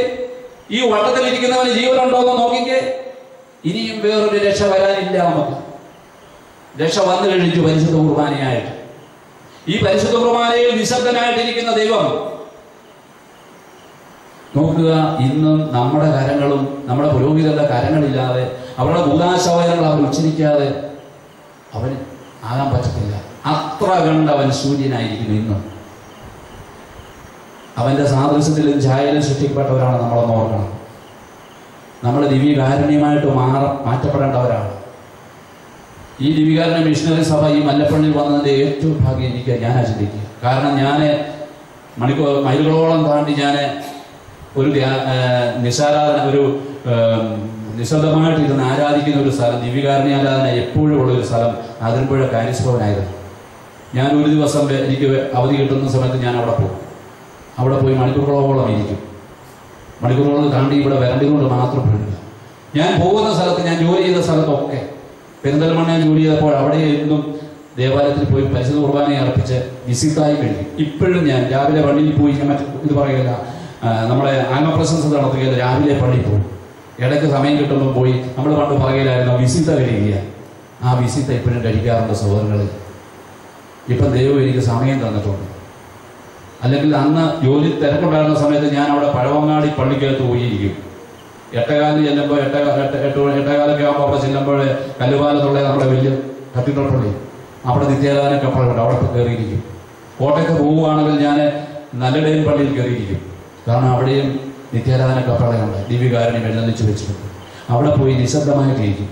ഈ വട്ടത്തിൽ ഇരിക്കുന്നവന് ജീവനുണ്ടോ എന്ന് നോക്കിക്കേ. ഇനിയും വേറൊരു രക്ഷ വരാനില്ല. നമുക്ക് രക്ഷ വന്നു കഴിഞ്ഞു പരിശുദ്ധ കുർബാനയായിട്ട്. ഈ പരിശുദ്ധ കുർബാനയിൽ നിശബ്ദനായിട്ടിരിക്കുന്ന ദൈവം നോക്കുക. ഇന്നും നമ്മുടെ കരങ്ങളും നമ്മുടെ പുരോഹിതരുടെ കരങ്ങളില്ലാതെ, അവരുടെ ഭൂതാശവയങ്ങൾ അവർ ഉച്ചരിക്കാതെ അവന് ആകാൻ പറ്റത്തില്ല. അത്ര കണ്ട് അവൻ സൂര്യനായിരിക്കുന്നു. ഇന്നും അവന്റെ സാദൃശ്യത്തിലും ഛായയിലും സൃഷ്ടിക്കപ്പെട്ടവരാണ് നമ്മളെന്ന് ഓർക്കണം. നമ്മൾ ദിവ്യകാരുണ്യമായിട്ട് മാറ്റപ്പെടേണ്ടവരാണ്. ഈ ദിവ്യകാരുണ്യ മിഷണറി സഭ ഈ മല്ലപ്പള്ളിയിൽ വന്നതിൻ്റെ ഏറ്റവും ഭാഗ്യം എനിക്ക് ഞാനാ ചിന്തിക്കുക. കാരണം ഞാൻ മൈലുകളോളം താണ്ടി ഞാൻ ഒരു നിശബ്ദമായിട്ട് ഇരുന്ന് ആരാധിക്കുന്ന ഒരു സ്ഥലം, ദിവ്യകാരുണ്യ ആരാധന എപ്പോഴും ഉള്ളൊരു സ്ഥലം അതിരമ്പുഴ കാരിസ്ഭവനായിരുന്നു. ഞാൻ ഒരു ദിവസം എനിക്ക് അവധി കിട്ടുന്ന സമയത്ത് ഞാൻ അവിടെ പോകും. അവിടെ പോയി മണിക്കൂറുകളോളം ഇരിക്കും. മണിക്കൂറുകളോളം താണ്ടി ഇവിടെ വരേണ്ടതുകൊണ്ട് മാത്രം പെടുക. ഞാൻ പോകുന്ന സ്ഥലത്ത്, ഞാൻ ജോലി ചെയ്ത സ്ഥലത്തൊക്കെ, പെരിന്തൽമണ്ണയിൽ ജോലി ചെയ്തപ്പോൾ അവിടെ എന്നും ദേവാലയത്തിൽ പോയി പരിശുദ്ധ കുർബാനയെ അർപ്പിച്ച് വിസിത്തായി കഴിയും. ഇപ്പോഴും ഞാൻ രാവിലെ പള്ളിയിൽ പോയി, ഞാൻ ഇത് പറയുകയില്ല, നമ്മളെ ആത്മപ്രശംസ നടത്തുകയില്ല, രാവിലെ പള്ളിയിൽ പോകും. ഇടയ്ക്ക് സമയം കിട്ടുമ്പോൾ പോയി, നമ്മൾ പണ്ട് പറയുകയില്ലായിരുന്നു വിസിത്ത കഴിയുക. ആ വിസിത്ത ഇപ്പോഴും കഴിക്കാറുണ്ട് സഹോദരങ്ങളിൽ. ഇപ്പം ദൈവം എനിക്ക് സമയം തന്നിട്ടുണ്ട്. അല്ലെങ്കിൽ അന്ന് ജോലി തിരക്കുണ്ടായിരുന്ന സമയത്ത് ഞാൻ അവിടെ പഴവങ്ങാടി പള്ളിക്കകത്ത് പോയിരിക്കും. 8:15 ചെല്ലുമ്പോൾ 8:15 ആകുമ്പോൾ അവിടെ ചെല്ലുമ്പോൾ കല്ലുപാലത്തുള്ള നമ്മുടെ വലിയ കത്തീഡ്രൽ പള്ളി, അവിടെ നിത്യാരാധന കപ്പലുണ്ട്, അവിടെ കയറിയിരിക്കും. കോട്ടയത്ത് പോവുകയാണെങ്കിൽ ഞാൻ നല്ലടയും പള്ളിയിൽ കയറിയിരിക്കും. കാരണം അവിടെയും നിത്യാരാധന കപ്പലുണ്ട്, ദിവ്യകാരുണ്യം എഴുന്നള്ളിച്ച് വെച്ചിട്ടുണ്ട്. അവിടെ പോയി നിശബ്ദമായിട്ടിരിക്കും.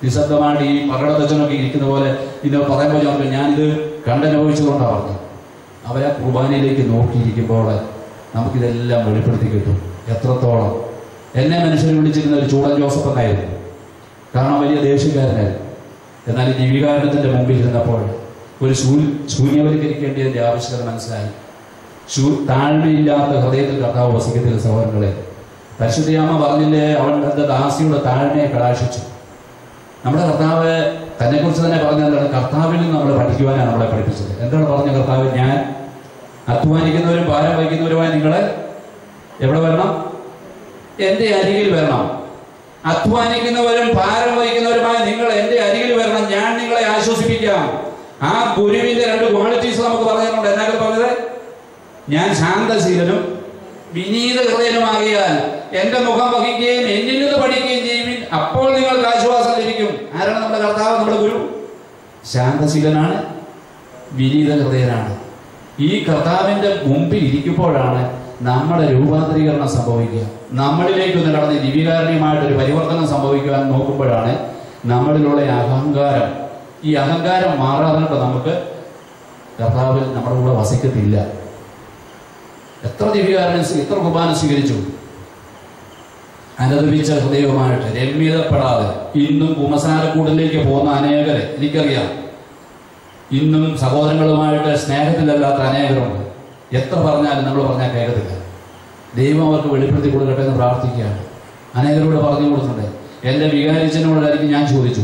നിശബ്ദമായിട്ട് ഈ പകടത്തച്ഛനൊക്കെ ഇരിക്കുന്ന പോലെ ഇത് പറയുമ്പോൾ ചോദിക്കും, ഞാനിത് കണ്ടനുഭവിച്ചതുകൊണ്ടാണ് പറഞ്ഞത്. അവരെ കുർബാനയിലേക്ക് നോക്കിയിരിക്കുമ്പോൾ നമുക്കിതെല്ലാം വെളിപ്പെടുത്തി കിട്ടും. എത്രത്തോളം എന്നെ മനുഷ്യരെ വിളിച്ചിരുന്ന ഒരു ചൂടൻ ജോസഫ് എന്നായിരുന്നു. കാരണം വലിയ ദേഷ്യക്കാരനായിരുന്നു. എന്നാൽ ഈ ദിവ്യകാരുണ്യത്തിൻ്റെ മുമ്പിൽ ഇരുന്നപ്പോൾ ഒരു ശൂന്യവൽക്കരിക്കേണ്ടതിൻ്റെ ആവശ്യകത മനസ്സിലായി. താഴ്മയില്ലാത്ത ഹൃദയത്തിൽ കർത്താവ് വസിക്കത്തില്ല സഹോദരങ്ങളെ. പരിശുദ്ധയാമ പറഞ്ഞില്ലേ, അവൻ തന്റെ ദാസിയുടെ താഴ്മയെ കടാക്ഷിച്ചു. നമ്മുടെ കർത്താവ് തന്നെക്കുറിച്ച് തന്നെ പറഞ്ഞതാണ്, കർത്താവിൽ നിന്ന് നമ്മൾ പഠിക്കുവാനാണ് നമ്മളെ പഠിപ്പിച്ചത്. എന്താണ് പറഞ്ഞ കർത്താവ്? ഞാൻ അധ്വാനിക്കുന്നവരും ഭാരം വഹിക്കുന്നവരുമായി നിങ്ങളെ എവിടെ വരണം? എൻ്റെ അരികിൽ വരണം. അധ്വാനിക്കുന്നവരും ഭാരം വഹിക്കുന്നവരുമായി നിങ്ങൾ എൻ്റെ അരികിൽ വരണം, ഞാൻ നിങ്ങളെ ആശ്വസിപ്പിക്കാം. ആ ഗുരുവിന്റെ 2 ക്വാളിറ്റീസ് നമുക്ക് പറഞ്ഞിട്ടുണ്ട്. എന്നൊക്കെ പറഞ്ഞത്, ഞാൻ ശാന്തശീലനും വിനീത ഹൃദയനുമാകിയാൽ എൻ്റെ മുഖം വഹിക്കുകയും എന്നിൽ നിന്ന് പഠിക്കുകയും ചെയ്യുവിൻ, അപ്പോൾ നിങ്ങൾക്ക് ആശ്വാസം ലഭിക്കും. ആരാണ് നമ്മുടെ കർത്താവ്? നമ്മുടെ ഗുരു ശാന്തശീലനാണ്, വിനീത ഹൃദയനാണ്. ഈ കർത്താവിന്റെ മുമ്പിൽ ഇരിക്കുമ്പോഴാണ് നമ്മുടെ രൂപാന്തരീകരണം സംഭവിക്കുക. നമ്മളിലേക്ക് ഒന്ന് കടന്ന് ദിവ്യകാരുണ്യമായിട്ടൊരു പരിവർത്തനം സംഭവിക്കുവാൻ നോക്കുമ്പോഴാണ് നമ്മളിലുള്ള അഹങ്കാരം, ഈ അഹങ്കാരം മാറാതെ നമുക്ക് കർത്താവിൽ നമ്മുടെ കൂടെ വസിക്കത്തില്ല. എത്ര ദിവ്യകാരുണ്യം, എത്ര കുർബാന സ്വീകരിച്ചു, അനുദപിച്ച ഹൃദയവുമായിട്ട് രമ്യതപ്പെടാതെ ഇന്നും കുമ്പസാരക്കൂടിലേക്ക് പോകുന്ന അനേകരെ എനിക്കറിയാം. ഇന്നും സഹോദരങ്ങളുമായിട്ട് സ്നേഹത്തിലല്ലാത്ത അനേകരുണ്ട്. എത്ര പറഞ്ഞാലും നമ്മൾ പറഞ്ഞാൽ കേൾക്കത്തില്ല. ദൈവം അവർക്ക് വെളിപ്പെടുത്തി കൊടുക്കട്ടെ എന്ന് പ്രാർത്ഥിക്കുകയാണ്. അനേകരോട് പറഞ്ഞു കൊടുത്തിട്ടുണ്ട്. എൻ്റെ വികാരിച്ചനോടായിരിക്കും ഞാൻ ചോദിച്ചു.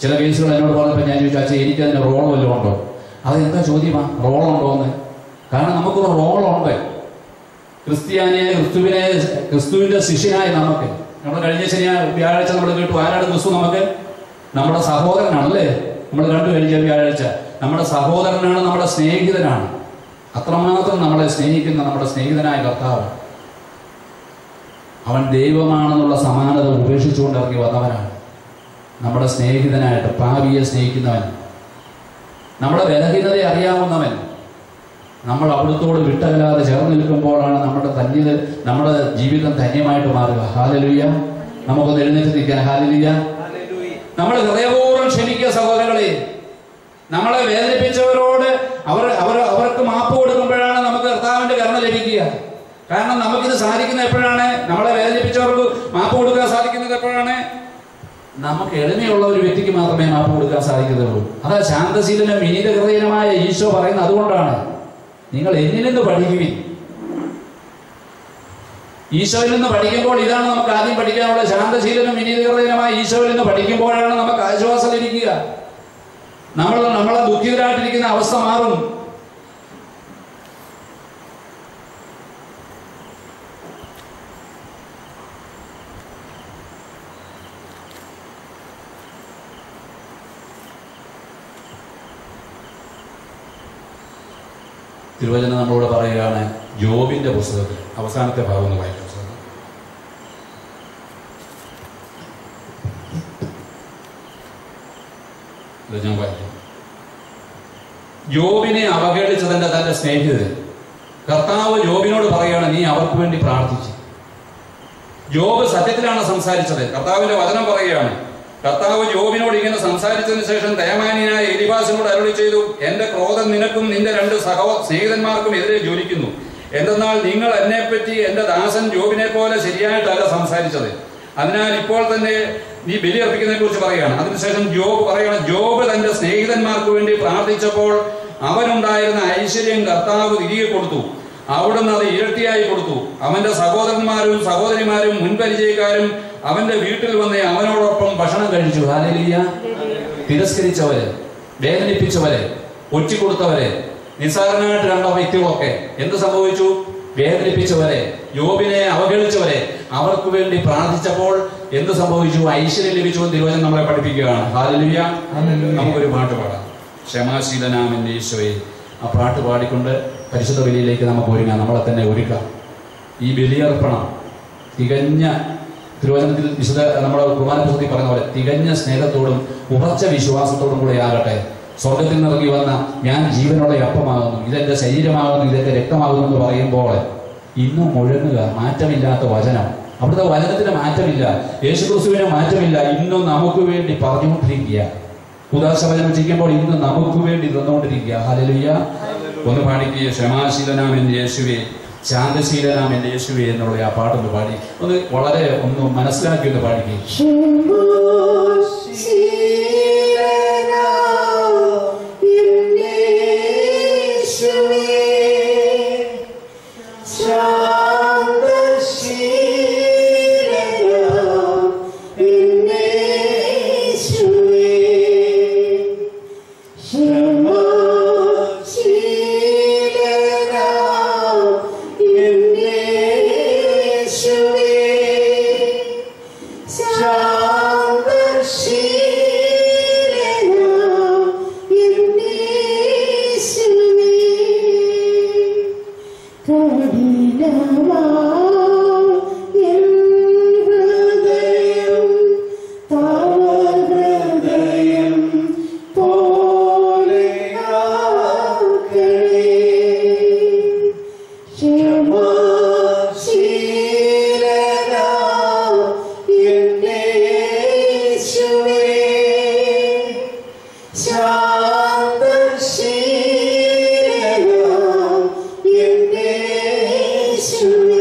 ചില കേസുകൾ എന്നോട് പറഞ്ഞപ്പോൾ ഞാൻ ചോദിച്ചു, അച്ഛൻ എനിക്കതിന് റോൾ വല്ലതും ഉണ്ടോ? അതെന്താ ചോദ്യമാ, റോളുണ്ടോ എന്ന്? കാരണം നമുക്കൊരു റോളുണ്ട്. ക്രിസ്തുവിന്റെ ശിഷ്യനായി നമുക്ക്, നമ്മൾ കഴിഞ്ഞ വ്യാഴാഴ്ച നമ്മൾ കേട്ടു, ആരാണ് ക്രിസ്തു? നമുക്ക് നമ്മുടെ സഹോദരനാണല്ലേ. നമ്മൾ കണ്ടു കഴിഞ്ഞ വ്യാഴാഴ്ച, നമ്മുടെ സഹോദരനാണ്, നമ്മുടെ സ്നേഹിതനാണ്. അത്രമാത്രം നമ്മളെ സ്നേഹിക്കുന്ന നമ്മുടെ സ്നേഹിതനായ കർത്താവ്, അവൻ ദൈവമാണെന്നുള്ള സമാനത ഉപേക്ഷിച്ചുകൊണ്ട് ഇറങ്ങി വന്നവനാണ്. നമ്മുടെ സ്നേഹിതനായിട്ട് പാപിയെ സ്നേഹിക്കുന്നവൻ, നമ്മുടെ ബലഹീനതയെ അറിയാവുന്നവൻ. നമ്മൾ അവിടുത്തോട് വിട്ടകലാതെ ചേർന്ന് നിൽക്കുമ്പോഴാണ് നമ്മുടെ ജീവിതം ധന്യമായിട്ട് മാറുക. ഹല്ലേലൂയ. നമുക്കൊന്ന് എഴുന്നേറ്റ് നിൽക്കാൻ. ഹല്ലേലൂയ. നമ്മൾ ഹൃദയപൂർവ്വം ക്ഷമിക്കുക സഹോദരങ്ങളെ. നമ്മളെ വേദനിപ്പിച്ചവരോട് അവർക്ക് മാപ്പ് കൊടുക്കുമ്പോഴാണ് നമുക്ക് കർത്താവിന്റെ കരുണ ലഭിക്കുക. കാരണം നമുക്കിത് സാധിക്കുന്നത് എപ്പോഴാണ്? നമ്മളെ വേദനിപ്പിച്ചവർക്ക് മാപ്പ് കൊടുക്കാൻ സാധിക്കുന്നത് എപ്പോഴാണ്? നമുക്ക് എളിമയുള്ള ഒരു വ്യക്തിക്ക് മാത്രമേ മാപ്പ് കൊടുക്കാൻ സാധിക്കുകയുള്ളൂ. അതാ ശാന്തശീലനും വിനീത ഹൃദയനുമായ ഈശോ പറയുന്നത്. അതുകൊണ്ടാണ് നിങ്ങൾ എന്നിൽ നിന്ന് പഠിക്കുവിൻ. ഈശോയിൽ നിന്ന് പഠിക്കുമ്പോൾ ഇതാണ് നമുക്ക് ആദ്യം പഠിക്കാനുള്ള. ശാന്തശീലനും വിനീത ഹൃദയനുമായ ഈശോയിൽ നിന്ന് പഠിക്കുമ്പോഴാണ് നമുക്ക് ആശ്വാസം ലഭിക്കുക. നമ്മളെ ദുഃഖിതരായിട്ടിരിക്കുന്ന അവസ്ഥ മാറും. തിരുവചനം നമ്മളോട് പറയുകയാണ്, ജോബിന്റെ പുസ്തകത്തിൽ അവസാനത്തെ ഭാഗം ഒന്ന് വായിക്കും. ഞാൻ വായിക്കാം. ജോബിനെ അവഹേളിച്ചതിന്റെ തന്റെ സ്നേഹിതൻ കർത്താവ് ജോബിനോട് പറയുകയാണ്, നീ അവർക്ക് വേണ്ടി പ്രാർത്ഥിച്ചു. ജോബ് സത്യത്തിലാണ് സംസാരിച്ചത്. കർത്താവിന്റെ വചനം പറയുകയാണ്, കർത്താവ് ജോബിനോട് ഇങ്ങനെ സംസാരിച്ചതിന് ശേഷം ദയമാന്യനായ എലീഫാസിനോട് അരുളി ചെയ്തു, എന്റെ ക്രോധം നിനക്കും നിന്റെ 2 സ്നേഹിതന്മാർക്കും എതിരെ ജ്വലിക്കുന്നു. എന്തെന്നാൽ നിങ്ങൾ എന്നെപ്പറ്റി എന്റെ ദാസൻ ജോബിനെ പോലെ ശരിയായിട്ടല്ല സംസാരിച്ചത്. അതിനാൽ ഇപ്പോൾ തന്നെ നീ ബലിയർപ്പിക്കുന്നതിനെ കുറിച്ച് പറയുകയാണ്. അതിനുശേഷം ജോബ് പറയുകയാണ്, ജോബ് തന്റെ സ്നേഹിതന്മാർക്ക് വേണ്ടി പ്രാർത്ഥിച്ചപ്പോൾ അവനുണ്ടായിരുന്ന ഐശ്വര്യം കർത്താവ് തിരികെ കൊടുത്തു. അവിടുന്ന് അത് ഇരട്ടിയായി കൊടുത്തു. അവന്റെ സഹോദരന്മാരും സഹോദരിമാരും മുൻപരിചയക്കാരും അവന്റെ വീട്ടിൽ വന്ന് അവനോടൊപ്പം ഭക്ഷണം കഴിച്ചു. ഹല്ലേലൂയ. തിരസ്കരിച്ചവരെ, വേദനിപ്പിച്ചവരെ, ഒറ്റിക്കൊടുത്തവരെ, നിസ്സാരനായിട്ട് കണ്ട വ്യക്തികളൊക്കെ എന്ത് സംഭവിച്ചു? വേദനിപ്പിച്ചവരെ, യോബിനെ അവഗണിച്ചവരെ, അവർക്ക് വേണ്ടി പ്രാർത്ഥിച്ചപ്പോൾ എന്ത് സംഭവിച്ചു? ഐശ്വര്യം ലഭിച്ചു. തിരുവചനം നമ്മളെ പഠിപ്പിക്കുകയാണ്. ഹല്ലേലൂയ. നമുക്കൊരു പാട്ട് പാടാം. ക്ഷമാശീലനാമന്റെ ഈശോയെ. ആ പാട്ട് പാടിക്കൊണ്ട് പരിശുദ്ധ ബലിയിലേക്ക് നമുക്ക് ഒരുങ്ങാം. നമ്മളെ തന്നെ ഒരുക്കാം. ഈ ബലിയർപ്പണം തികഞ്ഞ തിരുവചനത്തിൽ വിശുദ്ധ നമ്മുടെ കുർബാനപുസ്തകത്തിൽ പറയുന്ന പോലെ തികഞ്ഞ സ്നേഹത്തോടും ഉറച്ച വിശ്വാസത്തോടും കൂടെ ആകട്ടെ. സ്വർഗത്തിൽ നിന്നിറങ്ങി വന്ന ഞാൻ ജീവനുള്ള അപ്പമാകുന്നു, ഇതെന്റെ ശരീരമാകുന്നു, ഇതെന്റെ രക്തമാകുന്നു എന്ന് പറയുമ്പോൾ ഇന്നും മുഴങ്ങുക മാറ്റമില്ലാത്ത വചനം. അവിടുത്തെ വചനത്തിന് മാറ്റമില്ല, യേശുക്രിസ്തുവിന് മാറ്റമില്ല. ഇന്നും നമുക്ക് വേണ്ടി പറഞ്ഞുകൊണ്ടിരിക്കുക. ഉദാസവചനം ചെയ്യുമ്പോൾ ഇന്ന് നമുക്ക് വേണ്ടി തന്നുകൊണ്ടിരിക്കുക. ഹല്ലേലൂയ. ഒന്ന് പാടിക്കുക. ക്ഷമാശീലനാമെന്റെ യേശുവേ, ശാന്തശീലനാമെന്റെ യേശുവേ എന്നുള്ള ആ പാട്ടൊന്ന് പാടി ഒന്ന് വളരെ ഒന്ന് മനസ്സിലാക്കി ഒന്ന് പാടിക്കുക. Should